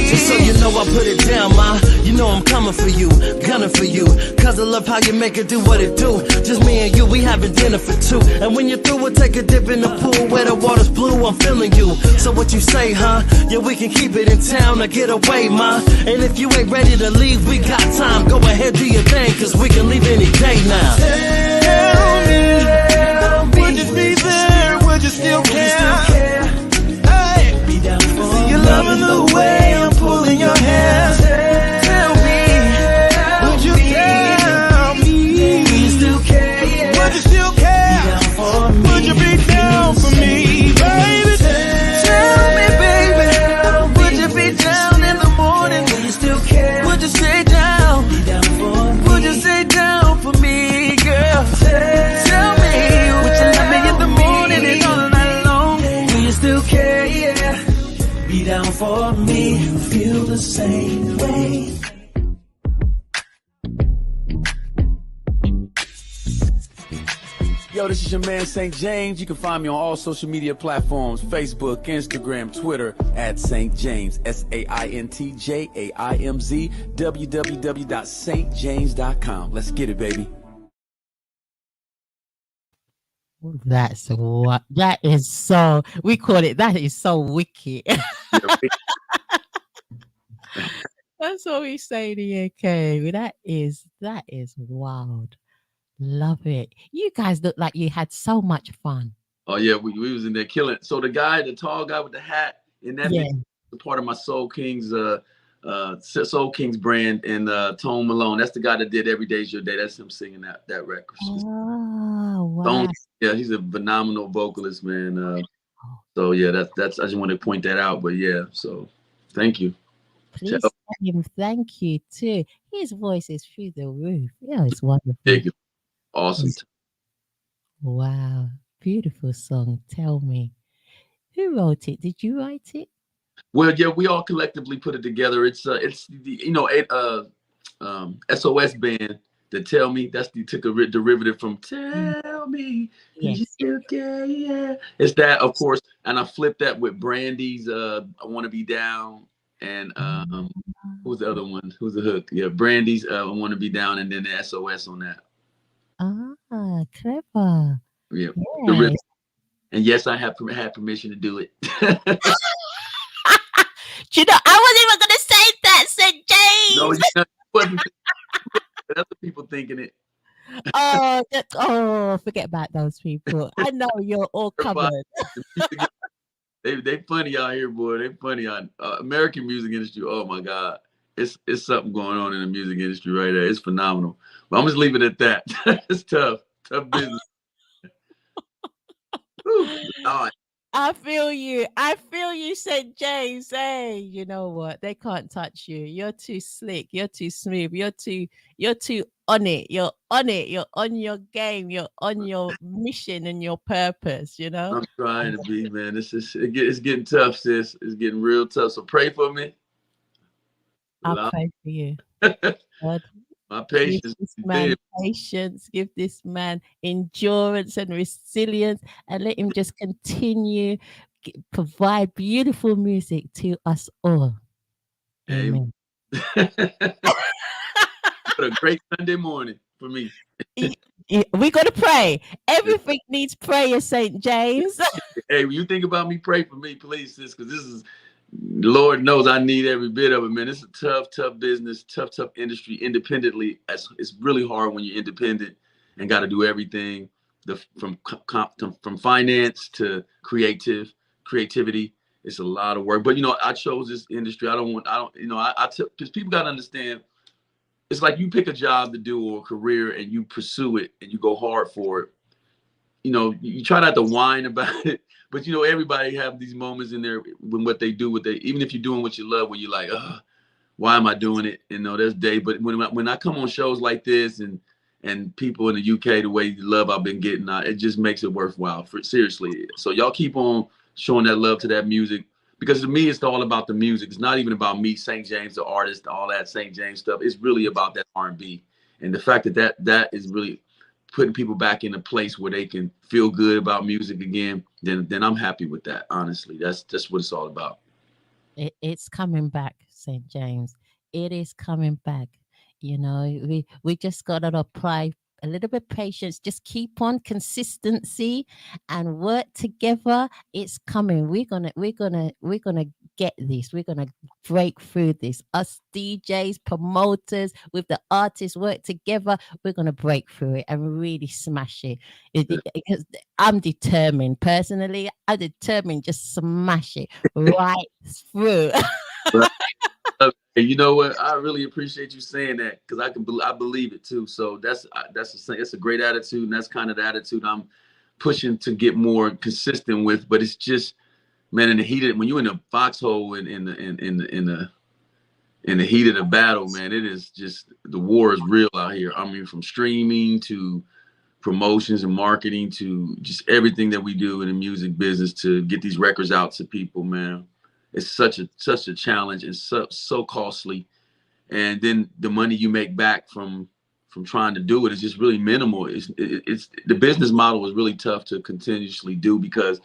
Just so you know I put it down, ma. You know I'm coming for you, gunning for you. Cause I love how you make it do what it do. Just me and you, we having dinner for two. And when you're through, we'll take a dip in the pool where the water's blue, I'm feeling you. So what you say, huh? Yeah, we can keep it in town or get away, ma. And if you ain't ready to leave, we got time. Go ahead, do your thing, cause we can leave any day now. tell me, would you be there? Would you still Yo, this is your man St. James. You can find me on all social media platforms, Facebook, Instagram, Twitter, at St. Jaimz, SaintJaimz, www.stjames.com. Let's get it, baby. That's what that is. So we call it. That is so wicked. That's what we say in the UK. That is wild. Love it. You guys look like you had so much fun. Oh yeah, we was in there killing. So the tall guy with the hat in that Yeah. video, is part of my Soul Kings brand, and Tone Malone. That's the guy that did Every Day's Your Day. That's him singing that record. Oh wow. Tone, yeah, he's a phenomenal vocalist, man. So yeah, that's I just want to point that out. But yeah, so thank you. Please tell him thank you too. His voice is through the roof. Yeah, it's wonderful. Awesome. Wow, beautiful song. Tell me, who wrote it? Did you write it? Well, yeah, we all collectively put it together. It's the SOS band that Tell Me. That's took a derivative from Tell Me. Yes. Yeah. It's that, of course, and I flipped that with Brandy's I Want to Be Down, and who's the other one? Who's the hook? Yeah, Brandy's I Want to Be Down, and then the SOS on that. Ah, clever. Yeah. Yes. And yes, I have had permission to do it. You know, I wasn't even gonna say that, St. James. No, you wasn't. Other people thinking it. Forget about those people. I know you're all covered. They funny out here, boy. They funny on American music industry. Oh my God, it's something going on in the music industry right there. It's phenomenal. But I'm just leaving it at that. It's tough business. I feel you, St. James. Hey, you know what? They can't touch you. You're too slick. You're too smooth. You're too on it. You're on it. You're on your game. You're on your mission and your purpose, you know? I'm trying to be, man. It's getting tough, sis. It's getting real tough. So pray for me. I'll pray for you. God. My patience. Give this man patience, give this man endurance and resilience, and let him just continue provide beautiful music to us all. Amen. What a great Sunday morning for me. We got to pray. Everything needs prayer, St. James. Hey, when you think about me, pray for me, please, sis, because this is, Lord knows I need every bit of it, man. It's a tough business, tough industry. Independently, it's really hard when you're independent and got to do everything, from finance to creativity. It's a lot of work. But I chose this industry. Because people got to understand. It's like you pick a job to do or a career and you pursue it and you go hard for it. You try not to whine about it. But everybody have these moments in there when what they do, even if you're doing what you love, where you're like, why am I doing it? There's day. But when I come on shows like this and people in the UK, the way the love I've been getting, it just makes it worthwhile. Seriously. So y'all keep on showing that love to that music, because to me, it's all about the music. It's not even about me, St. James, the artist, all that St. James stuff. It's really about that R&B, and the fact that is really putting people back in a place where they can feel good about music again, then I'm happy with that. Honestly, that's what it's all about. It's coming back, St. James. It is coming back. We just got to apply a little bit of patience. Just keep on consistency and work together. It's coming. We're gonna get this. We're gonna break through this. Us DJs, promoters, with the artists work together. We're gonna break through it and really smash it. I'm determined. Personally, I'm determined. Just smash it right through. You know what? I really appreciate you saying that, because I believe it too. So that's a great attitude, and that's kind of the attitude I'm pushing to get more consistent with. But it's just, man, when you're in the foxhole and in the heat of the battle, man, it is just, the war is real out here. I mean, from streaming to promotions and marketing to just everything that we do in the music business to get these records out to people, man. It's such a challenge and so costly. And then the money you make back from from trying to do it is just really minimal. It's the business model is really tough to continuously do, because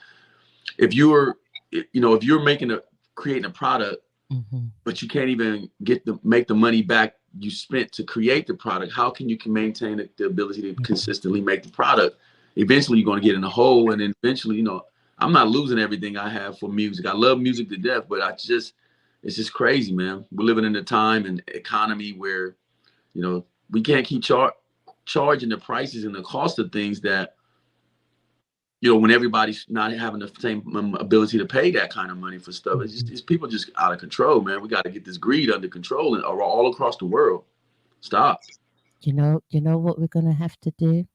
if you're creating a product, but you can't even make the money back you spent to create the product, how can you maintain the ability to consistently make the product? Eventually, you're going to get in a hole, and then eventually, I'm not losing everything I have for music. I love music to death, but it's just crazy, man. We're living in a time and economy where, we can't keep charging the prices and the cost of things that, when everybody's not having the same ability to pay that kind of money for stuff. It's people just out of control, man. We got to get this greed under control and all across the world. Stop. You know what we're gonna have to do?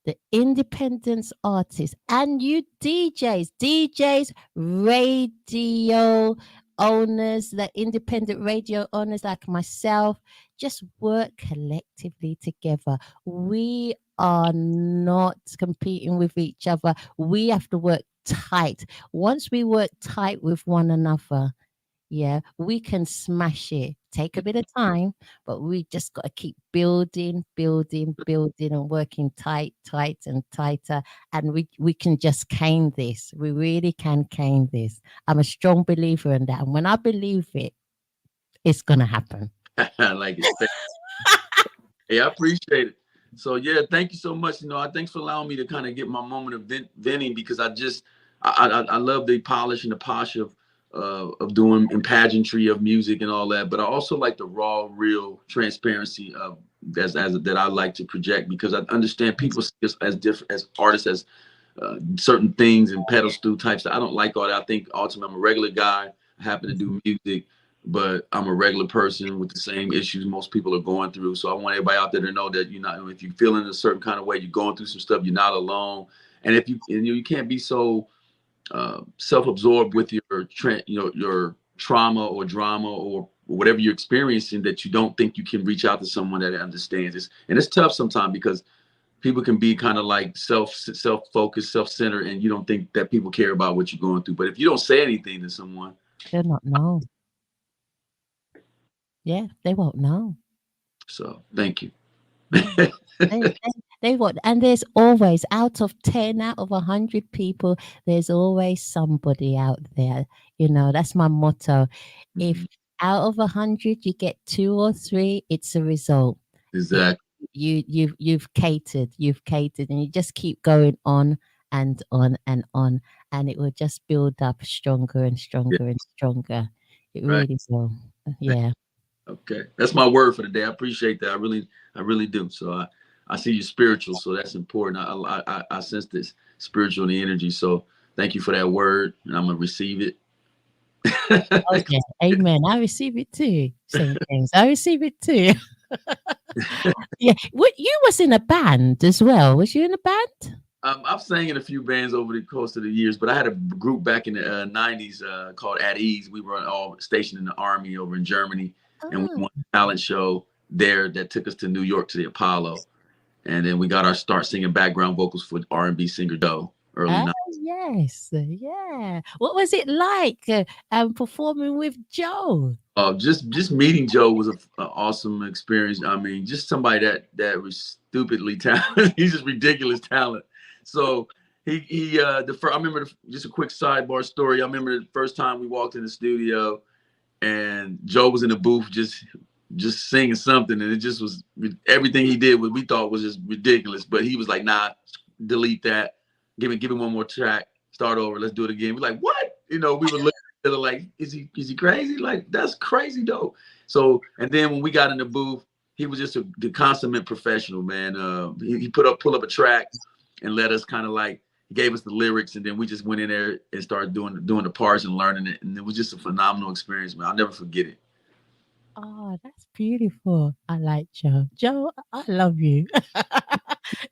The independent artists and you DJs, radio owners, the independent radio owners like myself, just work collectively together. We are not competing with each other. We have to work tight. Once we work tight with one another, yeah, we can smash it. Take a bit of time, but we just got to keep building, and working tight and tighter. And we can just cane this. We really can cane this. I'm a strong believer in that. And when I believe it, it's going to happen. I like it. Hey, I appreciate it. So, yeah, thank you so much. Thanks for allowing me to kind of get my moment of venting, because I love the polish and the posh of doing and pageantry of music and all that, but I also like the raw, real transparency of that I like to project, because I understand people see us as different as artists, as certain things and pedestal types. I don't like all that. I think ultimately I'm a regular guy. I happen to do music, but I'm a regular person with the same issues most people are going through. So I want everybody out there to know that if you're feeling a certain kind of way, you're going through some stuff, you're not alone. And if you can't be so self-absorbed with your trauma or drama or whatever you're experiencing that you don't think you can reach out to someone that understands this. And it's tough sometimes, because people can be kind of like self-focused, self-centered, and you don't think that people care about what you're going through. But if you don't say anything to someone, they'll not know. Yeah, they won't know. So thank you. They won't. And there's always, out of 10 out of 100 people, there's always somebody out there. That's my motto. If out of 100 you get 2 or 3, it's a result. Exactly. You've catered, and you just keep going on and on and on, and it will just build up stronger and stronger and stronger. It really will. Yeah. Okay, that's my word for the day. I appreciate that. I really do. So I see you spiritual, so that's important. I sense this spiritual and the energy. So thank you for that word, and I'm gonna receive it. Okay, amen. I receive it too. Same things. I receive it too. Yeah, you was in a band as well. Was you in a band? I've sang in a few bands over the course of the years, but I had a group back in the 90s called At Ease. We were all stationed in the Army over in Germany, and we won a talent show there that took us to New York to the Apollo. And then we got our start singing background vocals for RnB singer Joe early 90s. Yes, yeah. What was it like performing with Joe? Just meeting Joe was an awesome experience. I mean, just somebody that was stupidly talented. He's just ridiculous talent. So I remember just a quick sidebar story. I remember the first time we walked in the studio, and Joe was in the booth just singing something, and it just was everything he did. What we thought was just ridiculous, but he was like, "Nah, delete that. Give him one more track. Start over. Let's do it again." We're like, "What?" We were looking at it like, "Is he crazy? Like, that's crazy though." So, and then when we got in the booth, he was just the consummate professional, man. He pull up a track and let us kind of like, he gave us the lyrics, and then we just went in there and started doing the parts and learning it, and it was just a phenomenal experience, man. I'll never forget it. Oh, that's beautiful. I like Joe. Joe, I love you.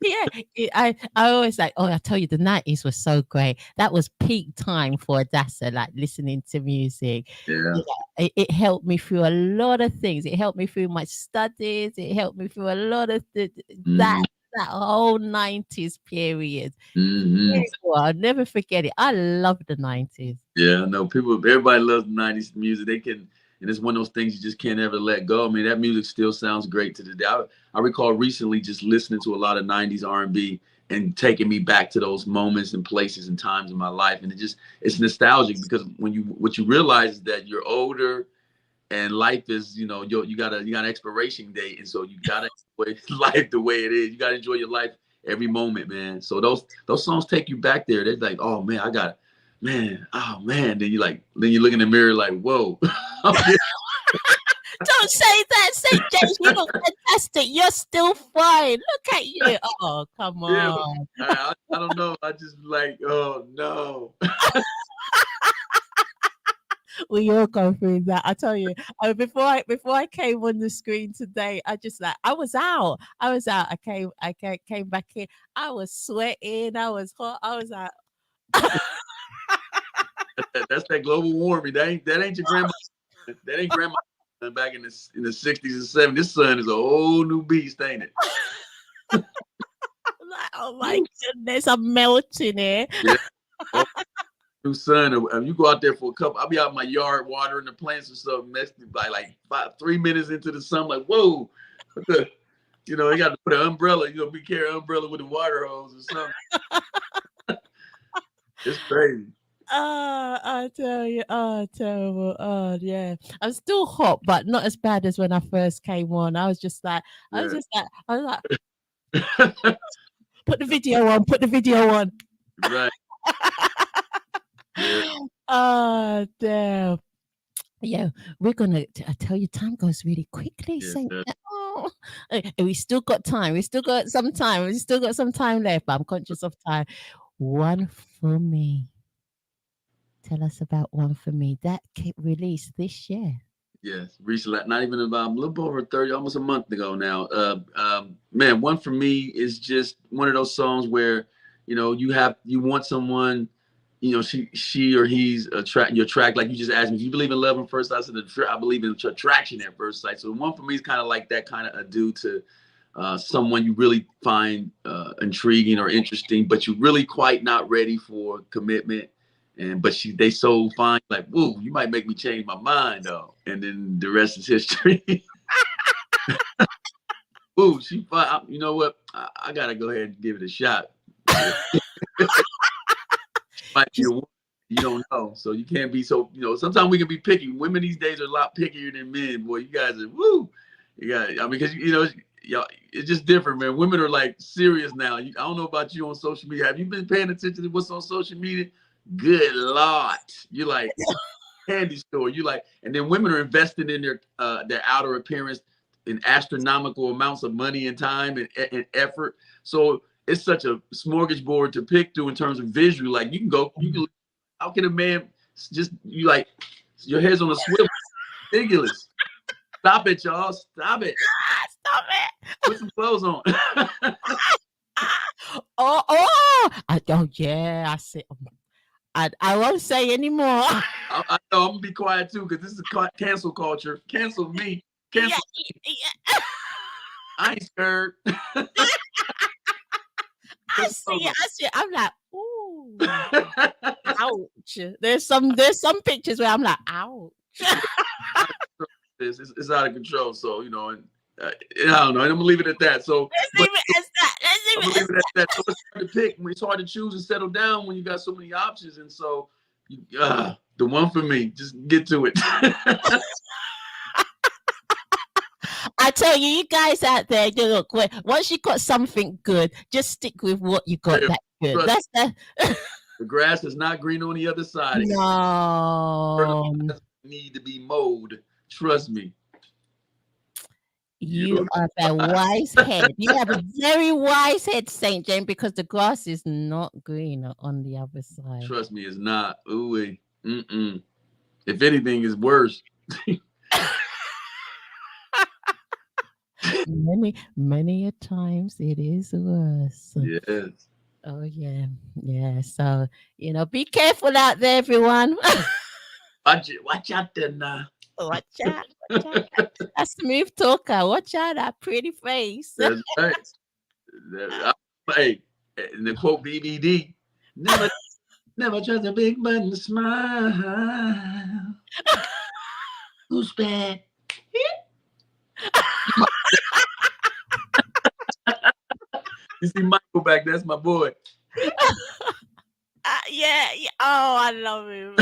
Yeah, I always like, I tell you, the 90s was so great. That was peak time for Adassah, like listening to music. Yeah. It helped me through a lot of things. It helped me through my studies. It helped me through a lot of that whole 90s period. I'll never forget it. I love the 90s. Yeah, no, everybody loves the 90s music. and it's one of those things you just can't ever let go. I mean, that music still sounds great to the day. I recall recently just listening to a lot of 90s R&B and taking me back to those moments and places and times in my life. And it's nostalgic, because what you realize is that you're older and life is, you got an expiration date. And so you got to enjoy life the way it is. You got to enjoy your life every moment, man. So those songs take you back there. They're like, oh man, oh man. Then you look in the mirror like, whoa. Don't say that. Say, James, you look fantastic. You're still fine. Look at you. Oh, come on. Yeah, I don't know. I just like, oh no. We all go through that. I tell you, before I came on the screen today, I was out. I came back in. I was sweating. I was hot. I was like, that's that global warming. That ain't your grandma. That ain't grandma back in the 60s and 70s. This sun is a whole new beast, ain't it? like, oh my goodness, I'm melting here. Yeah. New sun. You go out there for a couple. I'll be out in my yard watering the plants or something. By like 3 minutes into the sun, like, whoa. You got to put an umbrella. Be carrying an umbrella with a water hose or something. It's crazy. I tell you, terrible. Oh, yeah. I'm still hot, but not as bad as when I first came on. I was like, put the video on. Right. Yeah. Oh, damn. Yeah, we're gonna. I tell you, time goes really quickly. Yes, So, we still got time. We still got some time. We still got some time left. But I'm conscious of time. One for me. Tell us about One for Me. That released this year. Yes, recently, not even about a little over 30, almost a month ago now. Man, One for Me is just one of those songs where you want someone, she or he's your track. Like you just asked me, do you believe in love at first sight? I said, I believe in attraction at first sight. So One for Me is kind of like that, kind of adieu to someone you really find intriguing or interesting, but you're really quite not ready for commitment. But they so fine, like, whoa, you might make me change my mind, though. And then the rest is history. Ooh, she fine. You know what? I gotta go ahead and give it a shot. Might be a woman. You don't know, so you can't be so. Sometimes we can be picky. Women these days are a lot pickier than men. Boy, you guys are woo. You got. Because it's just different, man. Women are like serious now. I don't know about you on social media. Have you been paying attention to what's on social media? Good Lord. You're like candy store. You like, and then women are investing in their outer appearance in astronomical amounts of money and time and effort. So it's such a smorgasbord to pick through in terms of visual. Like how can a man just, your head's on a swivel? Ridiculous. Stop it, y'all. Stop it. Stop it. Put some clothes on. I don't. Yeah, I see. I won't say anymore. I know, I'm gonna be quiet too, because this is cancel culture. Cancel me. Cancel. Yeah. I ain't scared. I see it. I'm like, ooh, ouch. There's some pictures where I'm like, ouch. It's out of control. So and I don't know. I'm gonna leave it at that. So Let's leave it at that. So it's hard to pick. It's hard to choose and settle down when you got so many options. And so, the One for Me. Just get to it. I tell you, you guys out there, look. Once you got something good, just stick with what you got. Yeah, that's good. The grass is not green on the other side. No, need to be mowed. Trust me. You are a wise head. You have a very wise head, St. James, because the grass is not green on the other side. Trust me, it's not. Ooh, if anything, it's worse. Many a times it is worse. Yes. Oh yeah. So be careful out there, everyone. Watch out there now. Watch out. A smooth talker. Watch out, that pretty face. That's right. Hey, in the quote BBD, never trust a big button to smile. Who's bad? You see Michael back, that's my boy. Yeah. Oh, I love him.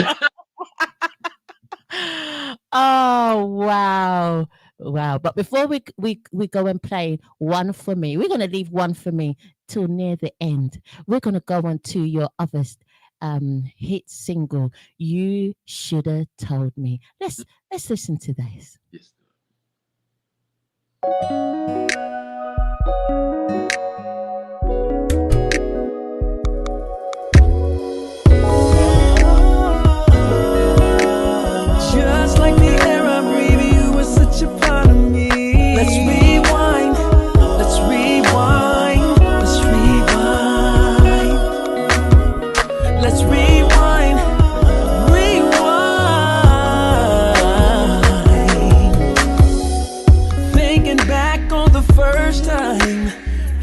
Oh, wow. Wow. But before we go and play One For Me, we're going to leave One For Me till near the end. We're going to go on to your other hit single, You Shoulda Told Me. Let's listen to this. Yes. Just like the air I breathe, you were such a part of me. Let's rewind, let's rewind, let's rewind. Let's rewind, rewind. Thinking back on the first time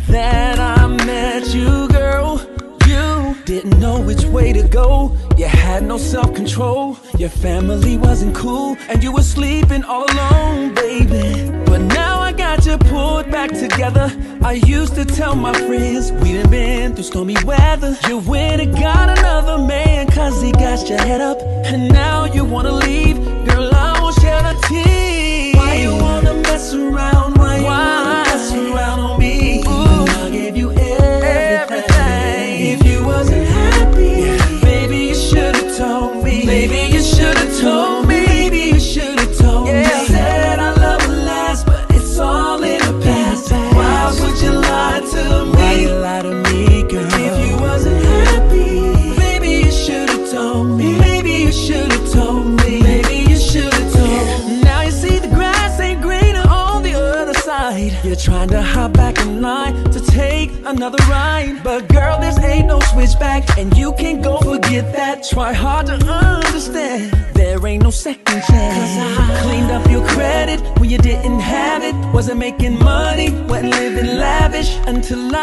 that I met you, girl, you didn't know which way to go. You had no self-control, your family wasn't cool, and you were sleeping all alone, baby. But now I got you pulled back together. I used to tell my friends we done been through stormy weather. You went and got another man, cause he got your head up. And now you wanna leave, girl, I won't shed a tear. Why you wanna mess around, why you wanna mess around on me? Ooh. I gave you everything. If you wasn't happy, maybe you should've told me. Maybe you should've told me. Maybe you should've told me. You said our love would last, but it's all in the past. Why would you lie to me? Why you lie to me, girl? If you wasn't happy, maybe you should've told me. Maybe you should've told me. Maybe you should've told me. Now you see the grass ain't greener on the other side. You're trying to hop back in line to take another ride, but girl, this ain't no switchback, and you can't go forget that. Try hard to understand, there ain't no second chance. I cleaned up your credit when you didn't have it. Wasn't making money, wasn't living lavish until I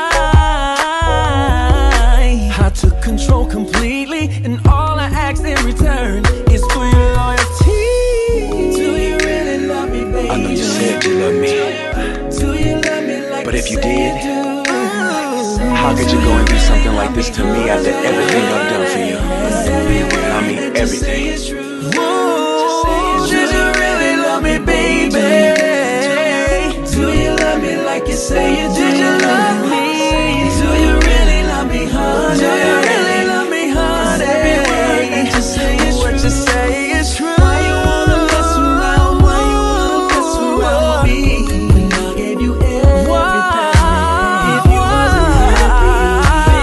took control completely, and all I asked in return is for your loyalty. Do you really love me, baby? I know you said you love me, Do you love me like but if you say did, do? how could you go and do something like this to me after everything I've done for you? And I mean everything. Did you really love me, baby? Do you love me like you say you do? Did you love me? Do you really love me, honey? Do you really love me, honey? Every word that you say is true. What you say is true. Why you wanna mess around? Why you wanna mess around me? When I gave you everything. If you wasn't happy,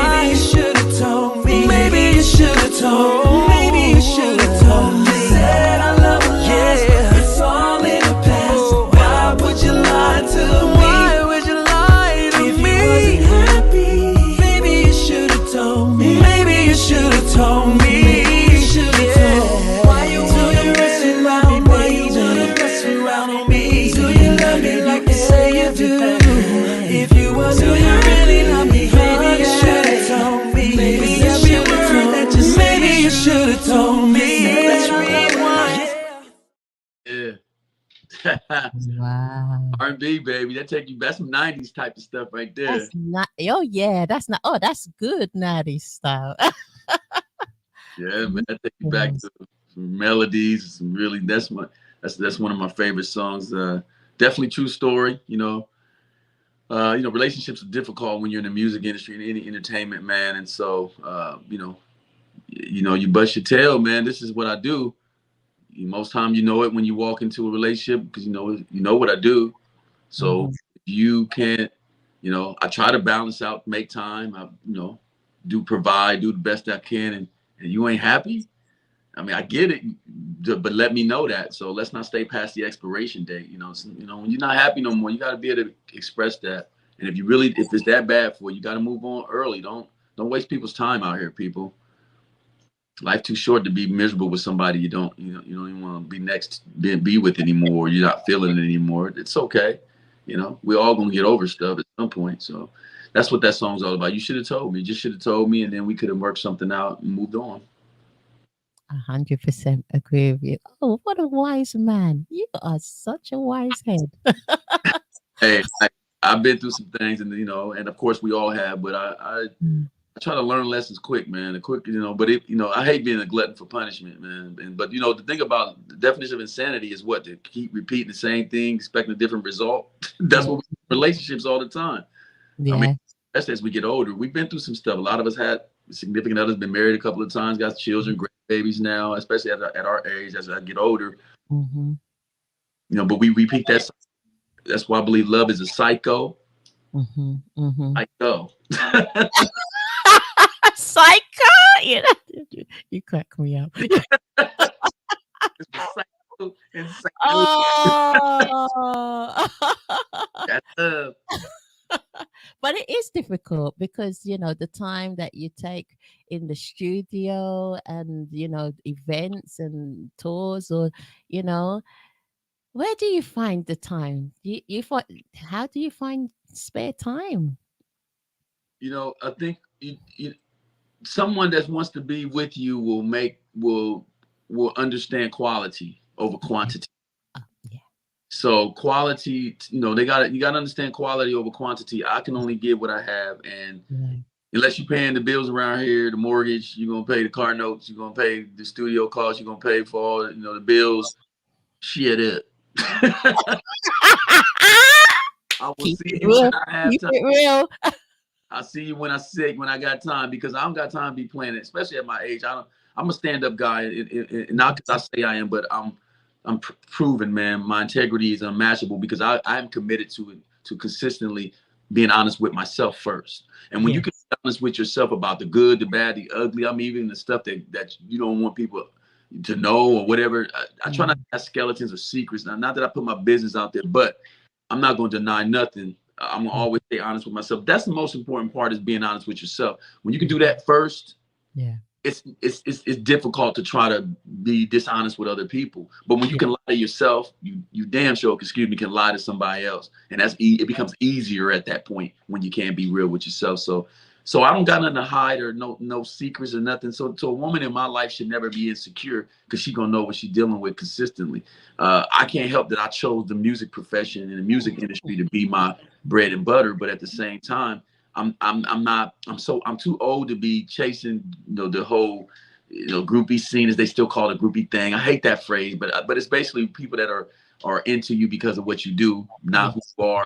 maybe you should've told me. Maybe you should've told me. Maybe you should've told me. Said I love her, yeah. It's all in the past. Why would you lie to me? Why would you lie to me? If you wasn't happy, maybe you should've told me. Maybe you should've told me. Maybe you should've told me. Why you wanna mess around me? Why you wanna mess around on me? Do you love me like you say you do? If you wasn't, do you really love me? Maybe you should've told me. Maybe you should've told me. Maybe you should've told me. Let's rewind. Yeah. Wow. R&B, baby. That's some 90s type of stuff right there. That's not. Oh yeah, that's not. Oh, that's good 90s style. Yeah, man. That take you back to some melodies, some really that's one of my favorite songs. Definitely true story, relationships are difficult when you're in the music industry and any entertainment, man. And so you bust your tail, man. This is what I do. Most time you know it when you walk into a relationship because you know what I do. So you can't, I try to balance out, make time. I, do the best I can, and you ain't happy. I mean, I get it, but let me know that. So let's not stay past the expiration date. When you're not happy no more, you got to be able to express that. And if it's that bad for you, you got to move on early. Don't waste people's time out here, people. Life too short to be miserable with somebody you don't even want to be with anymore. You're not feeling it anymore. It's okay. We're all gonna get over stuff at some point. So that's what that song's all about. You should have told me. Just should have told me, and then we could have worked something out and moved on. 100% agree with you. Oh, what a wise man! You are such a wise head. Hey, I've been through some things, and and of course we all have. But I try to learn lessons quick, man. The quick, But I hate being a glutton for punishment, man. But the thing about the definition of insanity is what, to keep repeating the same thing, expecting a different result. That's what we do in relationships all the time. Yeah. I mean, especially as we get older, we've been through some stuff. A lot of us had significant others, been married a couple of times, got children, grandbabies now, especially at our age. As I get older, but we repeat that. That's why I believe love is a psycho. Psycho. Psycho. You crack me up. It's a psycho and psycho. Oh. That's love. But it is difficult because the time that you take in the studio and events and tours, or where do you find the time? How do you find spare time? I think someone that wants to be with you will understand quality over quantity. Yeah. So quality, you gotta understand quality over quantity. I can only give what I have, and unless you're paying the bills around here, the mortgage, you're gonna pay the car notes, you're gonna pay the studio costs, you're gonna pay for all the bills. Shit it. I will Keep see it you real. when I have Keep time. it real. I see you when I sick, when I got time, because I don't got time to be playing it, especially at my age. I'm a stand-up guy, not because I say I am, but I'm proven, man. My integrity is unmatchable because I'm committed to consistently being honest with myself first. And when you can be honest with yourself about the good, the bad, the ugly, even the stuff that you don't want people to know or whatever, I try not to have skeletons or secrets. Now, not that I put my business out there, but I'm not going to deny nothing. I'm gonna always stay honest with myself. That's the most important part, is being honest with yourself. When you can do that first, it's difficult to try to be dishonest with other people. But when you can lie to yourself, you damn sure, can lie to somebody else, and it becomes easier at that point when you can't be real with yourself. So I don't got nothing to hide, or no secrets or nothing. So a woman in my life should never be insecure, because she's gonna know what she's dealing with consistently. I can't help that I chose the music profession and the music industry to be my bread and butter, but at the same time, I'm too old to be chasing the whole groupie scene, as they still call it, groupie thing. I hate that phrase, but it's basically people that are into you because of what you do, not who you are.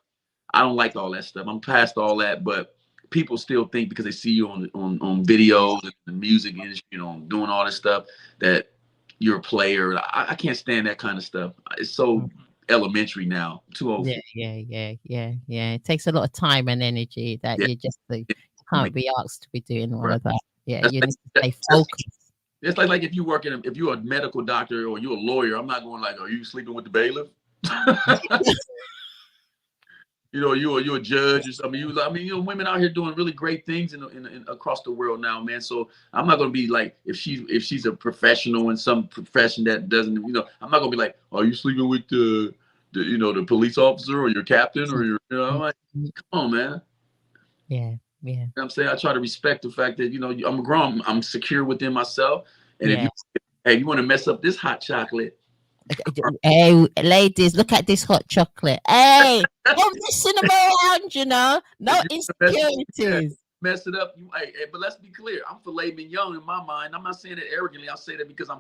I don't like all that stuff. I'm past all that, but people still think because they see you on videos and the music industry, doing all this stuff, that you're a player. I can't stand that kind of stuff. It's so elementary now. I'm too old. Yeah. It takes a lot of time and energy that you just can't be asked to be doing all of that. Yeah, you need to stay focused. It's like if you're a medical doctor or you're a lawyer, I'm not going like, are you sleeping with the bailiff? You're a judge or something. Women out here doing really great things in across the world now, man. So I'm not gonna be like, if she's a professional in some profession that doesn't, I'm not gonna be like, are you sleeping with the police officer or your captain or I'm like, come on, man. Yeah. You know what I'm saying? I try to respect the fact that I'm grown, I'm secure within myself, and if you want to mess up this hot chocolate. Hey, ladies, look at this hot chocolate. Hey, don't messing around, no insecurities. Mess it up. But let's be clear. I'm filet mignon in my mind. I'm not saying that arrogantly. I say that because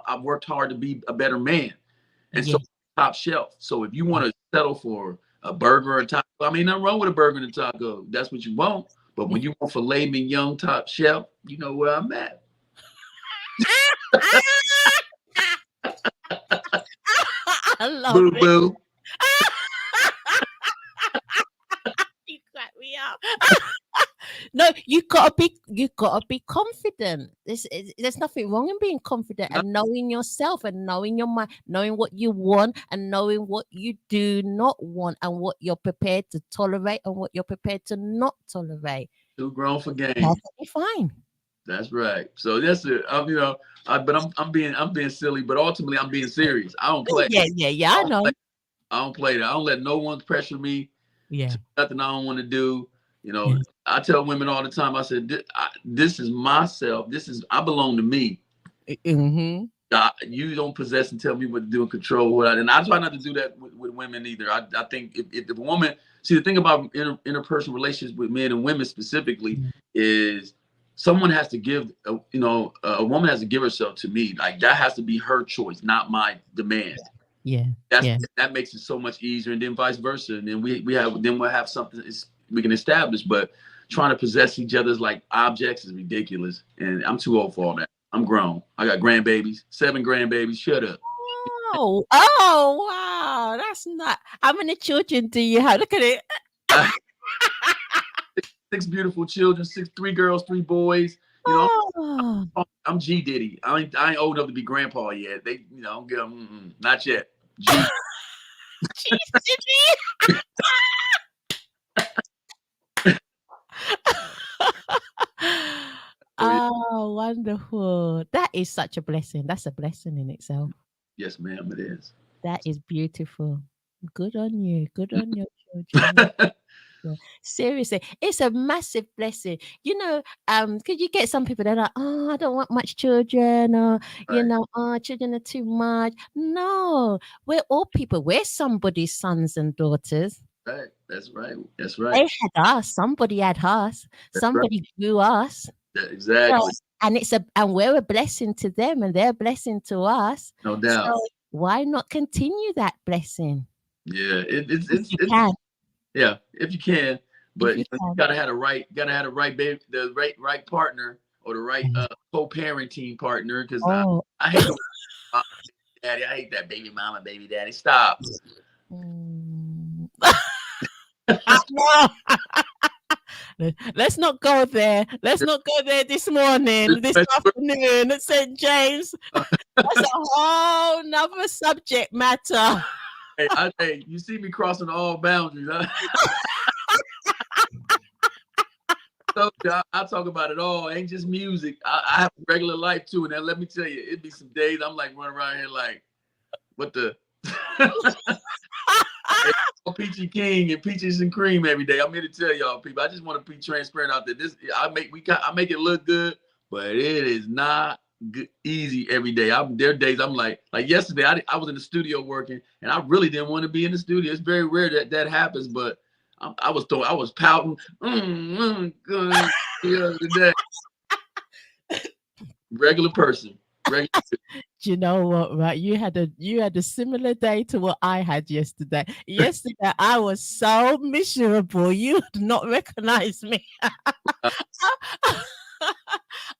I've worked hard to be a better man, and so top shelf. So if you want to settle for a burger or a taco, nothing wrong with a burger and a taco. That's what you want. But when you want filet mignon top shelf, you know where I'm at. I love boo it. Boo. You crack me up. No, you gotta be confident. There's nothing wrong in being confident and knowing yourself and knowing your mind, knowing what you want and knowing what you do not want, and what you're prepared to tolerate and what you're prepared to not tolerate. Too grown for games. Perfectly fine. That's right. So that's it. I'm being silly, but ultimately I'm being serious. I don't play. Yeah. I know. I don't play that. I don't let no one pressure me. Yeah. To nothing I don't want to do. I tell women all the time. I said, this is myself. I belong to me. Mm-hmm. You don't possess and tell me what to do and control what and I try not to do that with women either. I think if the woman, see, the thing about interpersonal relationships with men and women specifically is someone has to give, a woman has to give herself to me. Like that has to be her choice, not my demand. Yeah. That makes it so much easier, and then vice versa. And then we'll have something we can establish. But trying to possess each other's like objects is ridiculous, and I'm too old for all that. I'm grown. I got grandbabies, 7 grandbabies. Shut up. Oh, wow. That's not. How many children do you have? Look at it. 6 beautiful children, 3 girls, 3 boys. I'm G Diddy. I ain't old enough to be grandpa yet. They, not yet. G Diddy. Oh, wonderful. That is such a blessing. That's a blessing in itself. Yes, ma'am, it is. That is beautiful. Good on you. Good on your children. Seriously, it's a massive blessing. Because you get some people that are like, oh, I don't want much children, or oh, children are too much. No, we're all people. We're somebody's sons and daughters. Right. That's right. That's right. They had us. Somebody had us. Somebody grew us. Yeah, exactly. So, and we're a blessing to them, and they're a blessing to us. No doubt. So why not continue that blessing? Yeah, if you can. Yeah, if you can, but you gotta have the right baby, the right partner, or the right co-parenting partner. Because I hate daddy. I hate that baby mama, baby daddy. Stop. Let's not go there. Let's not go there this morning, this afternoon at St. James. That's a whole nother subject matter. Hey, you see me crossing all boundaries. Huh? So I talk about it all. Ain't just music. I have a regular life too. And then let me tell you, it'd be some days I'm like running around here like, what the? Peachy King and peaches and cream every day. I'm here to tell y'all, people. I just want to be transparent out there. I make it look good, but it is not easy every day. There are days I'm like yesterday. I was in the studio working, and I really didn't want to be in the studio. It's very rare that happens, but I was pouting. Regular person. Do you know what, right? You had a similar day to what I had yesterday. Yesterday I was so miserable. You would not recognize me.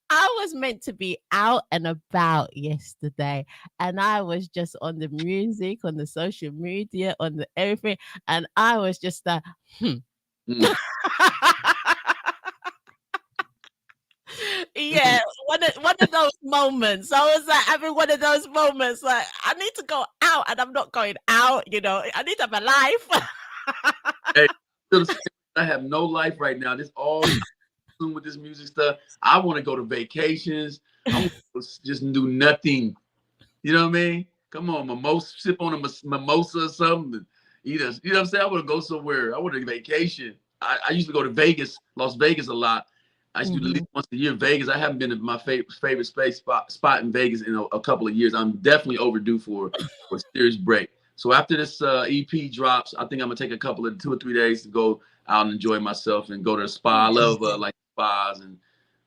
I was meant to be out and about yesterday, and I was just on the music, on the social media, on the everything, and I was just Yeah, one of those moments. I was like having one of those moments like I need to go out and I'm not going out, I need to have a life. Hey, I have no life right now. This all with this music stuff. I want to go to vacations. I want to just do nothing. You know what I mean? Come on, sip on a mimosa or something. You know what I'm saying? I want to go somewhere. I want to vacation. I used to go to Vegas, Las Vegas a lot. I used to do at least once a year. Vegas, I haven't been to my favorite spot in Vegas in a couple of years. I'm definitely overdue for a serious break. So after this EP drops, I think I'm gonna take a couple of 2 or 3 days to go out and enjoy myself and go to the spa. I love like spas and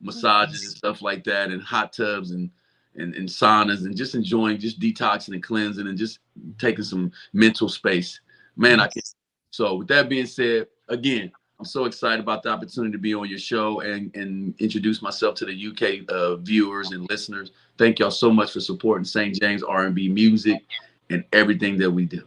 massages and stuff like that, and hot tubs and saunas, and just enjoying, just detoxing and cleansing and just taking some mental space. Man, I can't. So with that being said, again, I'm so excited about the opportunity to be on your show and introduce myself to the UK viewers and listeners. Thank y'all so much for supporting St. James R&B music and everything that we do.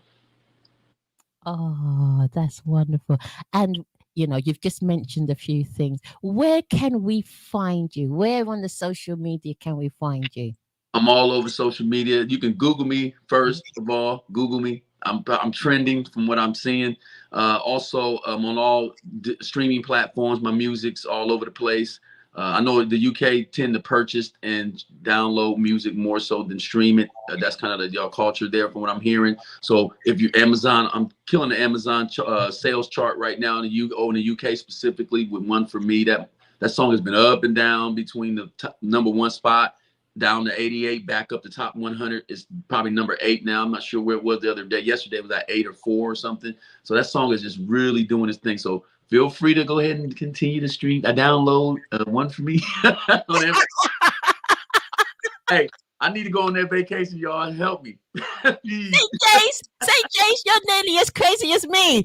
Oh, that's wonderful. And, you've just mentioned a few things. Where can we find you? Where on the social media can we find you? I'm all over social media. You can Google me first of all. Google me. I'm trending from what I'm seeing. Also, I'm on all streaming platforms. My music's all over the place. I know the UK tend to purchase and download music more so than stream it. That's kind of y'all culture there from what I'm hearing. So if you Amazon, I'm killing the Amazon sales chart right now in the UK specifically with One For Me. That song has been up and down between the number 1 spot down to 88, back up to top 100. It's probably number 8 now. I'm not sure where it was the other day. Yesterday it was at 8 or 4 or something. So that song is just really doing its thing. So feel free to go ahead and continue to stream. I download one for me. Hey, I need to go on that vacation, y'all. Help me. Say, James, you're nearly as crazy as me.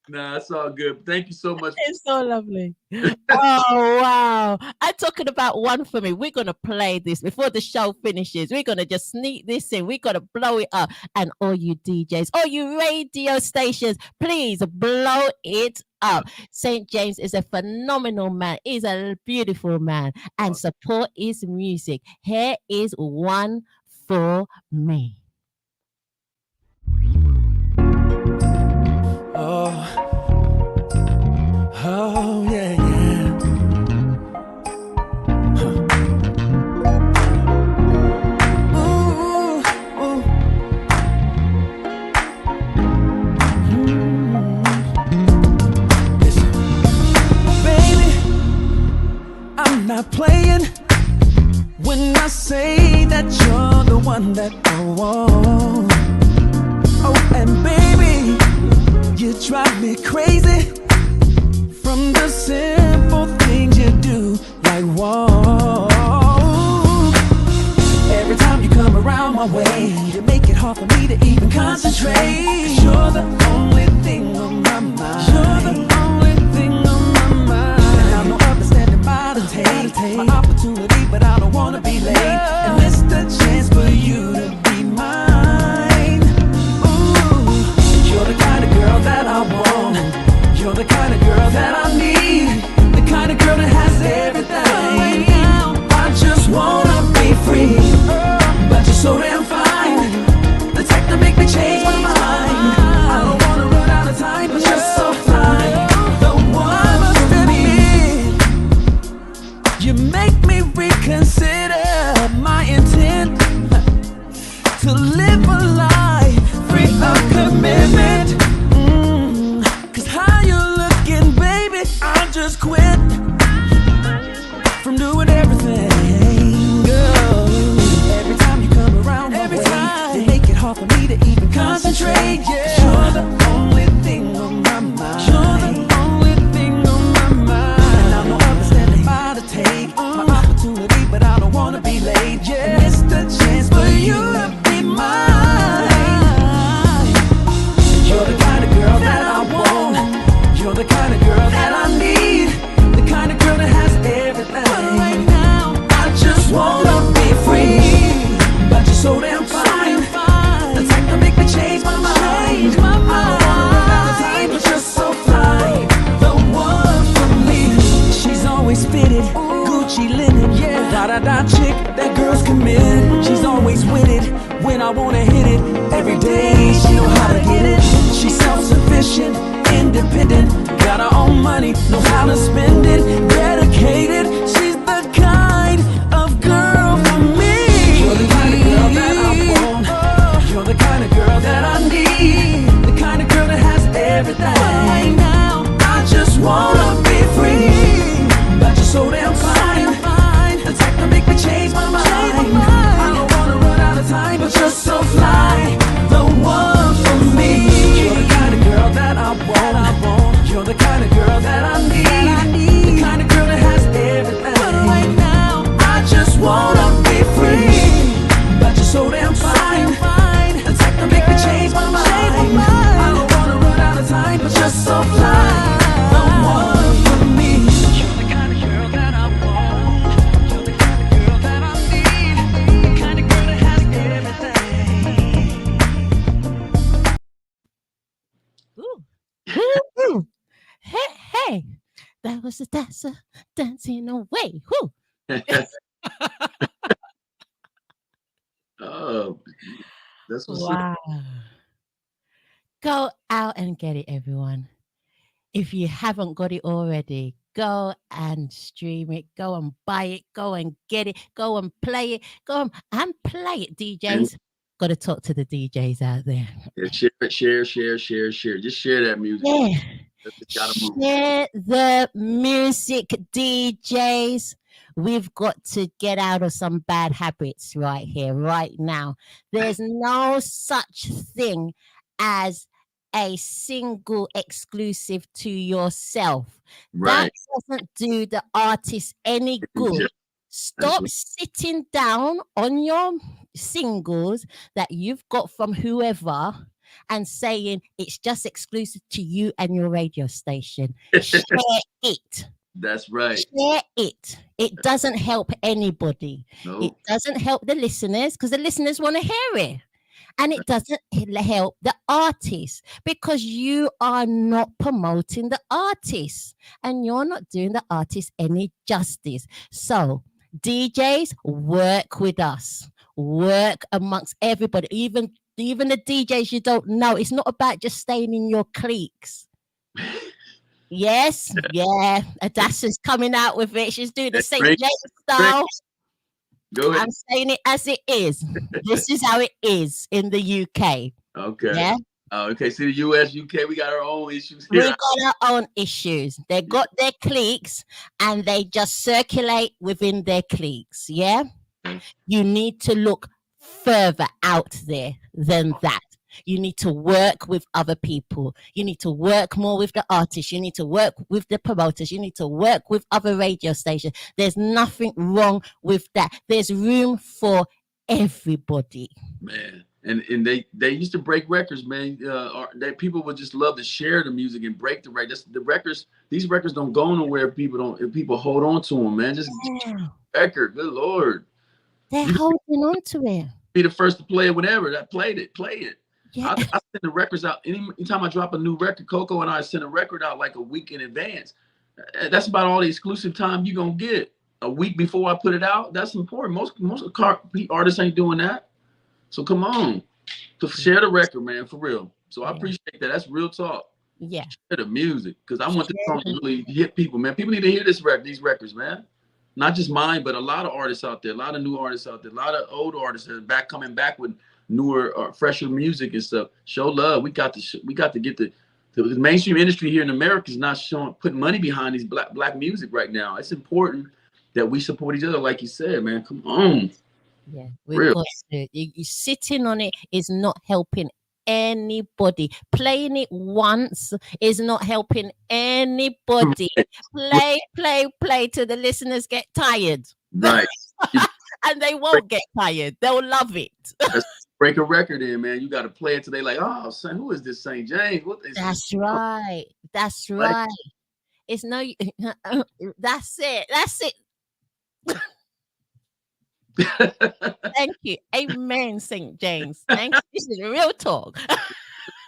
Nah, it's all good. Thank you so much. It's so lovely. Oh, wow. I'm talking about one for me. We're going to play this before the show finishes. We're going to just sneak this in. We're going to blow it up. And all you DJs, all you radio stations, please blow it up. St. Jaimz is a phenomenal man. He's a beautiful man. And support his music. Here is one for me. Oh, yeah, yeah. Ooh, ooh. Listen, baby, I'm not playing when I say that you're the one that I want. Oh, and baby, you drive me crazy. From the simple things you do, like whoa. Every time you come around my way, you make it hard for me to even concentrate. 'Cause you're the only thing on my mind. You're the only thing on my mind. And I know others standing by to take my opportunity, but I don't wanna be late. And it's the chance for you to be mine. Ooh, you're the kind of girl that I want. You're the kind of girl that I need, the kind of girl that has everything. Right now, I just wanna be free, but you're so damn fine. The type to make me change my mind. I don't wanna run out of time, but you're so fine. The one for me. You make me reconsider my intent to live a life free of commitment. Just quit from doing everything, girl. Every time you come around, every time you make it hard for me to even concentrate. Yeah, you're the only thing on my mind. You're the only thing on my mind. And I know others standing by to take my opportunity, but I don't wanna be late. Yeah, and it's the chance for you to be mine. You're the kind of girl that I want. You're the kind of girl that I need, the kind of girl that has everything. But right now, I just wanna be free, but you're so damn fine. The type to make me change my mind. I don't wanna run out of time, but you're so fly. The one for me. She's always fitted, Gucci linen, yeah. Da-da-da chick, that girl's committed. She's always with it when I wanna hit it. Every day, she know how to get it. She's self-sufficient, independent, got her own money, knows how to spend it, dedicated. She's the kind of girl for me. You're the kind of girl that I want. You're the kind of girl that I need, the kind of girl that has everything. But right now, I just wanna be free, but you're so damn fine. The type to make me change my mind. I don't wanna run out of time, but you're so fly. The one for me. You're the kind of girl that I want. You're the kind of girl that I need, the kind of girl that has everything. But right now, I just wanna be free, but you're so damn fine. The type to make me change my mind. I don't wanna run out of time, but you're so fly. The one for me. You're the kind of girl that I want. You're the kind of girl that I need, the kind of girl that has everything. Ooh. Hey, that was Adassah dancing away. Woo. Oh, that's what's up. Wow. Go out and get it, everyone. If you haven't got it already, go and stream it. Go and buy it. Go and get it. Go and play it. Go and play it, DJs. Got to talk to the DJs out there. Yeah, share. Just share that music. Yeah. Share the music, DJs. we've got to get out of some bad habits right here, right now. There's no such thing as a single exclusive to yourself. That Right. doesn't do the artist any good. Yeah. Stop sitting down on your singles that you've got from whoever and saying it's just exclusive to you and your radio station. Share it. That's right. Share it. It doesn't help anybody. No. It doesn't help the listeners because the listeners want to hear it. And it doesn't help the artist because you are not promoting the artist and you're not doing the artist any justice. So, DJs, work with us. Work amongst everybody, even the DJs you don't know. It's not about just staying in your cliques. Yes, yeah. Adassah's coming out with it. She's doing the St. James style. Go ahead. I'm saying it as it is. This is how it is in the UK. Okay. Yeah. Okay. See, the US, UK, we got our own issues here. We got our own issues. They got their cliques and they just circulate within their cliques. Yeah. You need to look further out there than that. You need to work with other people. You need to work more with the artists. You need to work with the promoters. You need to work with other radio stations. There's nothing wrong with that. There's room for everybody. Man. And they used to break records, man. People would just love to share the music and break the records. The records, these records don't go nowhere if people hold on to them, man. Just record, good Lord. They're holding on to it. Be the first to play it whenever. That play it. Yeah. I send the records out anytime I drop a new record. Coco and I send a record out like a week in advance. That's about all the exclusive time you're gonna get. A week before I put it out. That's important. Most artists ain't doing that. So come on, to share the record, man, for real. So I appreciate that. That's real talk. Yeah. Share the music because I want this song to really hit people, man. People need to hear these records, man. Not just mine, but a lot of artists out there, a lot of new artists out there, a lot of old artists that are coming back with newer or fresher music and stuff. Show love. We got to get the mainstream industry here in America is not putting money behind these black music right now. It's important that we support each other, like you said, man. Come on. Yeah, we've got to. You sitting on it is not helping anybody. Playing it once is not helping anybody. Play till the listeners get tired. Right. And they won't get tired. They'll love it. Break a record in, man. You got to play it till they like, oh, son, who is this St. James? What is That's this? right. That's right. It's no. That's it. Thank you. Amen, St. James. Thank you. This is real talk.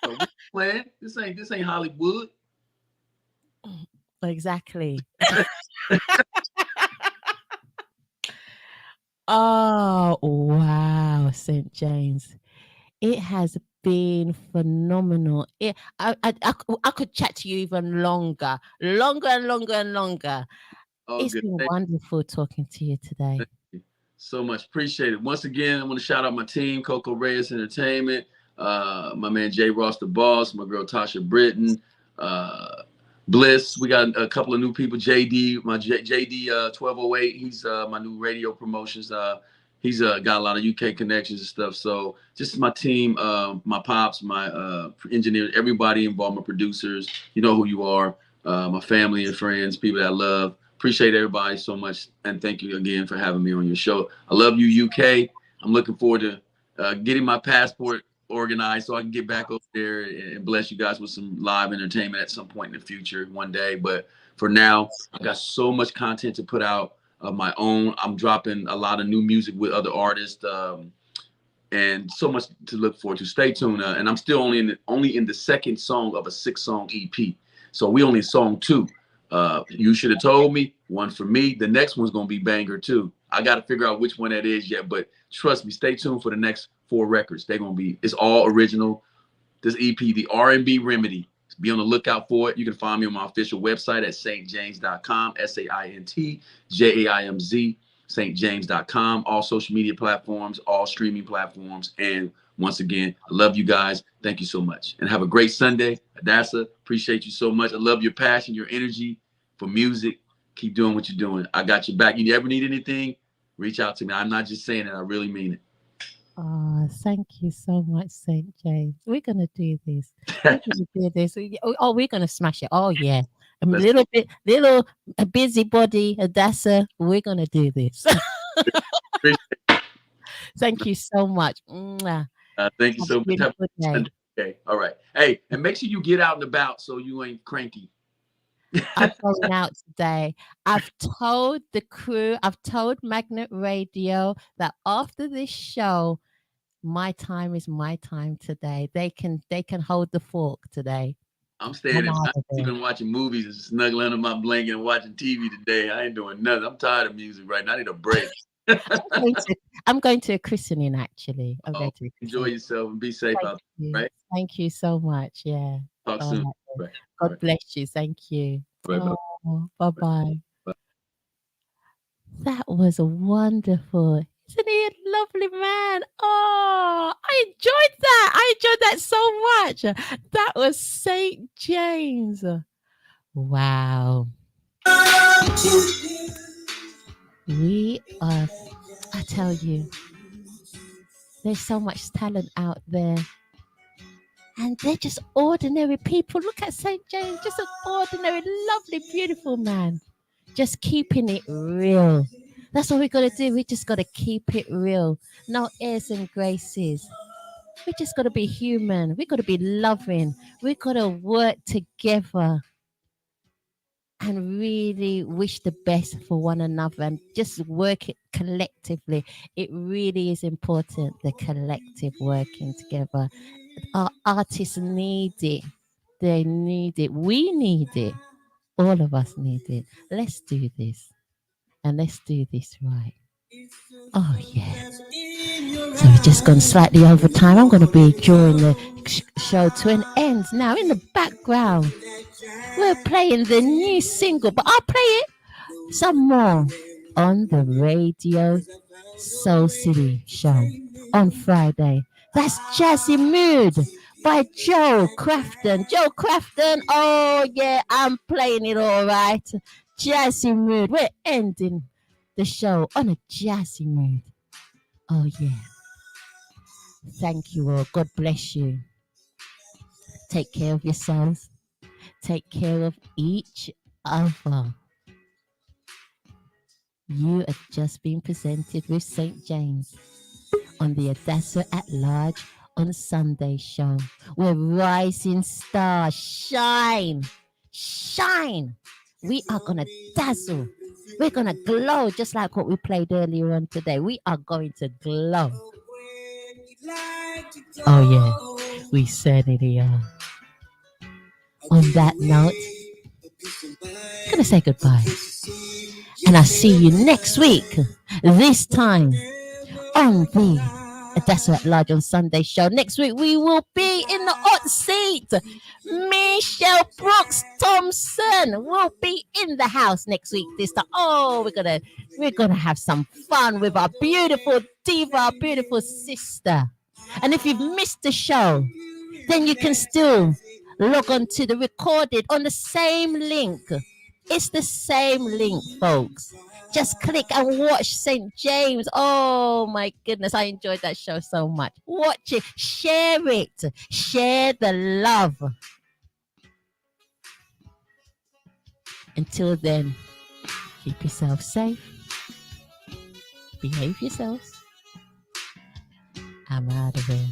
So playing. This ain't Hollywood. Exactly. Oh wow, St. James. It has been phenomenal. I could chat to you even longer. Oh, it's been wonderful talking to you today. So much. Appreciate it. Once again, I want to shout out my team, Coco Reyes Entertainment, my man Jay Ross the Boss, my girl Tasha Britton, Bliss. We got a couple of new people. JD, my JD 1208. He's my new radio promotions. He's got a lot of UK connections and stuff. So just my team, my pops, my engineers, everybody involved, my producers. You know who you are. My family and friends, people that I love. Appreciate everybody so much, and thank you again for having me on your show. I love you, UK. I'm looking forward to getting my passport organized so I can get back over there and bless you guys with some live entertainment at some point in the future one day. But for now, I got so much content to put out of my own. I'm dropping a lot of new music with other artists, and so much to look forward to. Stay tuned. And I'm still only in the second song of a 6-song EP. So we only song 2. You should have told me, one for me. The next one's gonna be banger too. I got to figure out which one that is yet, but trust me, stay tuned for the next 4 records. It's all original. This EP, the RnB Remedy. Be on the lookout for it. You can find me on my official website at stjaimz.com, SAINTJAIMZ, stjaimz.com, all social media platforms, all streaming platforms. And once again, I love you guys. Thank you so much. And have a great Sunday. Adassah, appreciate you so much. I love your passion, your energy for music. Keep doing what you're doing. I got your back. You ever need anything, reach out to me. I'm not just saying it. I really mean it. Oh, thank you so much, St. James. We're gonna do this. We're gonna do this. We're gonna smash it. Oh yeah. A little a busybody, Adassah. We're gonna do this. Thank you so much. Mwah. Thank you so much. Have Beautiful day. Okay. All right. Hey, and make sure you get out and about so you ain't cranky. I'm going out today. I've told the crew, I've told Magnet Radio that after this show, my time is my time today. They can hold the fork today. I'm staying in. I'm even watching movies and snuggling under my blanket and watching TV today. I ain't doing nothing. I'm tired of music right now. I need a break. I'm going to a christening, actually. Enjoy yourself and be safe out there, right? Thank you so much. Yeah. Talk soon. Right. God bless you. Thank you. Right, bye-bye. That was wonderful. Isn't he a lovely man? Oh, I enjoyed that. I enjoyed that so much. That was St. James. Wow. I tell you, there's so much talent out there. And they're just ordinary people. Look at St. James, just an ordinary, lovely, beautiful man. Just keeping it real. That's what we got to do. We just got to keep it real. No airs and graces. We just got to be human. We got to be loving. We got to work together and really wish the best for one another and just work it collectively. It really is important, the collective working together. Our artists need it. They need it. We need it. All of us need it. Let's do this. And let's do this right. Oh, yeah. So we've just gone slightly over time. I'm going to be drawing the show to an end. Now, in the background, we're playing the new single, but I'll play it some more on the Radio Soul City show on Friday. That's Jazzy Mood by Joe Crafton. Joe Crafton, oh yeah, I'm playing it all right. Jazzy Mood. We're ending the show on a jazzy mood. Oh yeah. Thank you all. God bless you. Take care of yourselves. Take care of each other. You are just being presented with St. James on the Adassah at Large on Sunday show, where rising stars shine. We are going to dazzle. We're going to glow just like what we played earlier on today. We are going to glow. Oh, yeah. We certainly are. On that note, I'm going to say goodbye. And I'll see you next week, this time on the Adassah at Large on Sunday show. Next week, we will be in the hot seat. Michelle Brooks Thompson will be in the house next week. This time, we're gonna have some fun with our beautiful diva, our beautiful sister. And if you've missed the show, then you can still log on to the recorded on the same link. It's the same link, folks. Just click and watch St. James. Oh my goodness, I enjoyed that show so much. Watch it, share the love. Until then, keep yourself safe. Behave yourselves. I'm out of here.